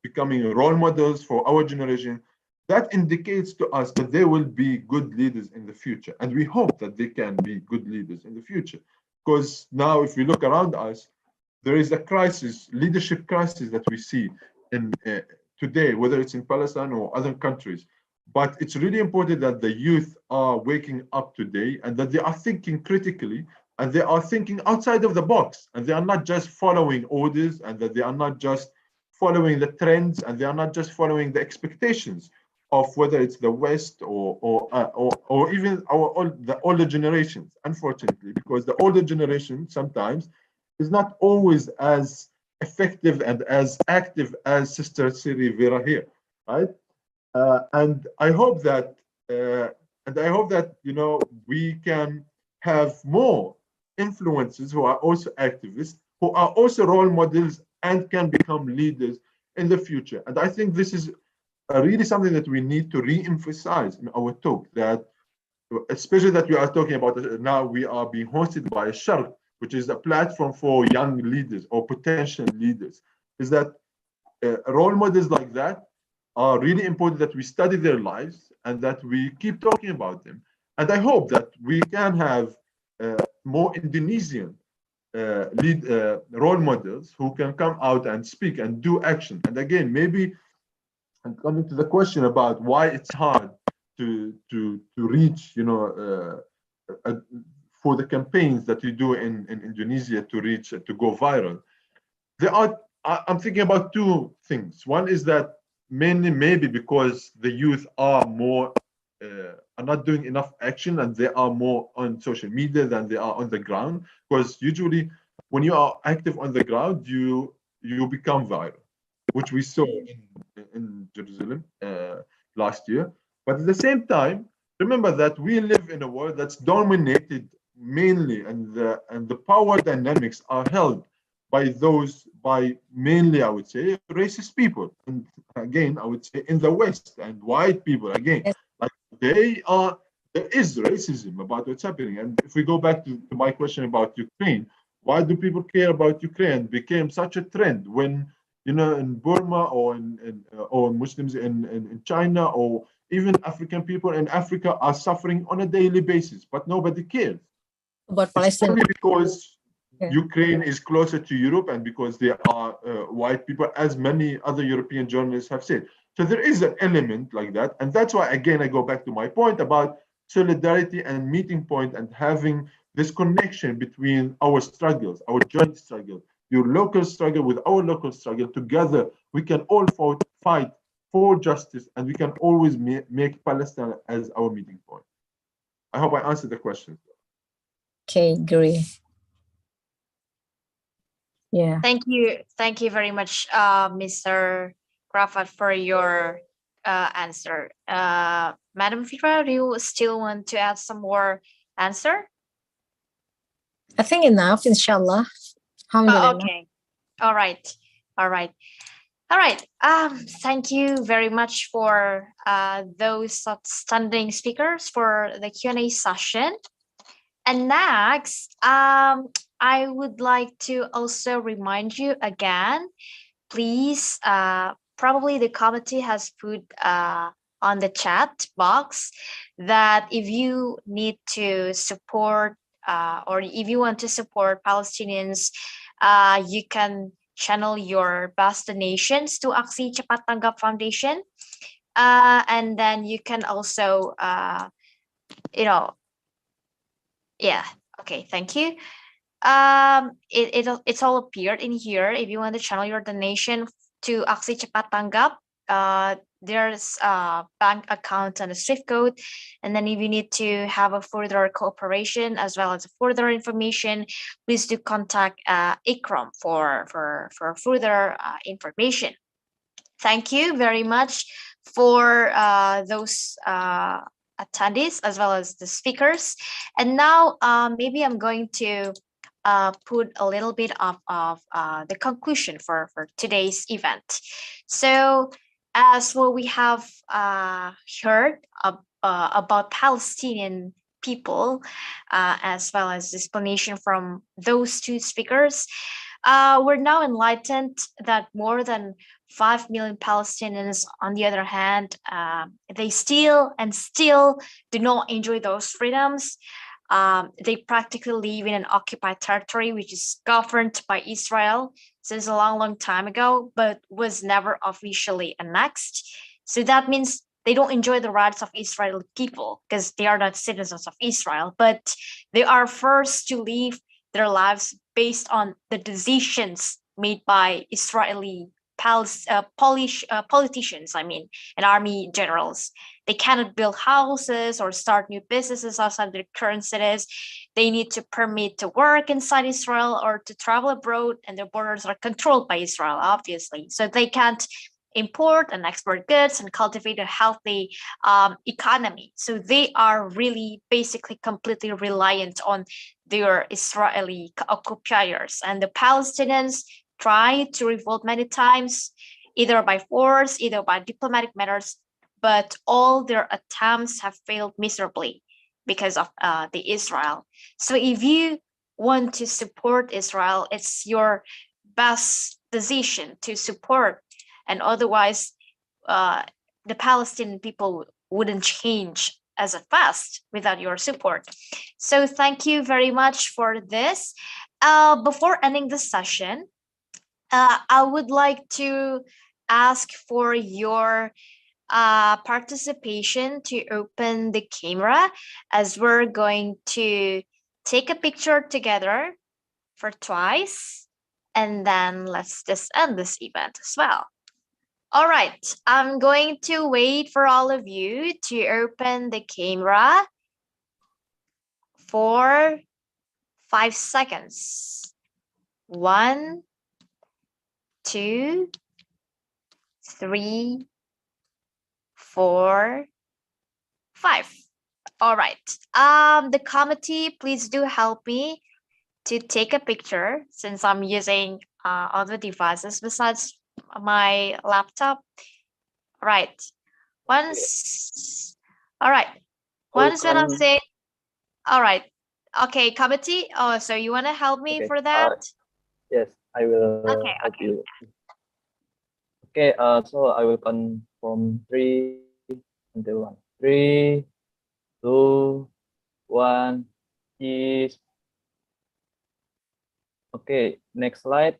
becoming role models for our generation, that indicates to us that they will be good leaders in the future. And we hope that they can be good leaders in the future. Because now, if we look around us, there is a crisis, leadership crisis that we see in today, whether it's in Palestine or other countries. But it's really important that the youth are waking up today and that they are thinking critically and they are thinking outside of the box and they are not just following orders and that they are not just following the trends and they are not just following the expectations of whether it's the West or even the older generations, unfortunately, because the older generation sometimes is not always as effective and as active as Sister Siri Vera here, right? And I hope that we can have more influencers who are also activists, who are also role models and can become leaders in the future. And I think this is really something that we need to re-emphasize in our talk, that especially that we are talking about now, we are being hosted by Sheikh, which is a platform for young leaders or potential leaders, is that role models like that are really important, that we study their lives and that we keep talking about them. And I hope that we can have more Indonesian role models who can come out and speak and do action. And again, maybe, and coming to the question about why it's hard to reach, for the campaigns that you do in Indonesia to reach, to go viral, I'm thinking about two things. One is that mainly maybe because the youth are not doing enough action and they are more on social media than they are on the ground. Because usually when you are active on the ground, you become viral, which we saw in Jerusalem last year. But at the same time, remember that we live in a world that's dominated mainly, and the power dynamics are held by mainly, I would say, racist people. And again, I would say in the West, and white people, again, Yes. like there is racism about what's happening. And if we go back to my question about Ukraine, why do people care about Ukraine? Became such a trend when, in Burma or Muslims in China or even African people in Africa are suffering on a daily basis, but nobody cares. About It's Palestine. only because Yeah. Ukraine is closer to Europe and because they are white people, as many other European journalists have said. So there is an element like that. And that's why, again, I go back to my point about solidarity and meeting point and having this connection between our struggles, our joint struggle, your local struggle with our local struggle. Together, we can all fight for justice and we can always make Palestine as our meeting point. I hope I answered the question. Okay, agree. Yeah. Thank you very much, Mr. Crawford, for your answer. Madam Fitra, do you still want to add some more answer? I think enough, inshallah. Alhamdulillah. Okay. All right. Thank you very much for those outstanding speakers for the Q&A session. And next, I would like to also remind you again, please, probably the committee has put on the chat box that if you need to support or if you want to support Palestinians, you can channel your best donations to Aksi Cepat Tanggap Foundation. And then you can also, yeah, okay, thank you. It's all appeared in here. If you want to channel your donation to Aksi Cepat Tanggap, there's a bank account and a SWIFT code. And then if you need to have a further cooperation as well as further information, please do contact Ikram for further information. Thank you very much for those attendees as well as the speakers. And now maybe I'm going to put a little bit of the conclusion for today's event. So as what we have heard about Palestinian people, as well as explanation from those two speakers, we're now enlightened that more than 5 million Palestinians, on the other hand, they still do not enjoy those freedoms. They practically live in an occupied territory, which is governed by Israel, since a long, long time ago, but was never officially annexed. So that means they don't enjoy the rights of Israeli people because they are not citizens of Israel, but they are forced to live their lives based on the decisions made by Israeli politicians, and army generals. They cannot build houses or start new businesses outside their current cities. They need to permit to work inside Israel or to travel abroad, and their borders are controlled by Israel, obviously. So they can't import and export goods and cultivate a healthy economy. So they are really basically completely reliant on their Israeli occupiers. And the Palestinians try to revolt many times, either by force, either by diplomatic methods, but all their attempts have failed miserably because of the Israel. So if you want to support Israel, it's your best decision to support, and otherwise the Palestinian people wouldn't change as fast without your support. So thank you very much for this. Before ending the session, I would like to ask for your participation to open the camera, as we're going to take a picture together for twice, and then let's just end this event as well. All right, I'm going to wait for all of you to open the camera for 5 seconds. 1, 2, 3, 4, 5. All right. The committee, please do help me to take a picture, since I'm using other devices besides my laptop. All right. Once when I say, all right. Okay, committee. Oh, so you want to help me for that? Yes, I will Okay, help you. Okay, so I will count from 3 until 1. 3, 2, 1, cheese. Okay, next slide.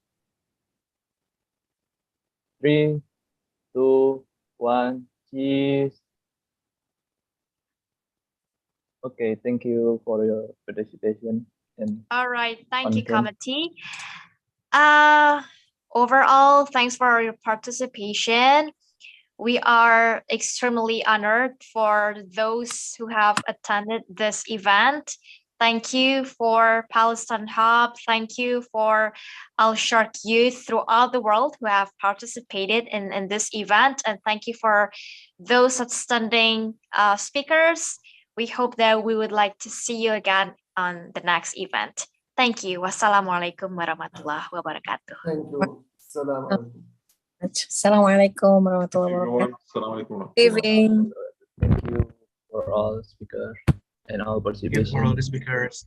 3, 2, 1, cheese. Okay, thank you for your participation. And all right, thank you, content. committee. Overall, thanks for your participation. We are extremely honored for those who have attended this event. Thank you for Palestine Hub. Thank you for Al Sharq youth throughout the world who have participated in this event. And thank you for those outstanding speakers. We hope that we would like to see you again on the next event. Thank you. Wassalamualaikum warahmatullahi wabarakatuh. Thank you. Assalamu alaikum. Assalamualaikum warahmatullahi Thank you, wabarakatuh. everyone. Assalamu alaikum. Evening. Thank you for all speakers and all Thank you for all participation. the speakers.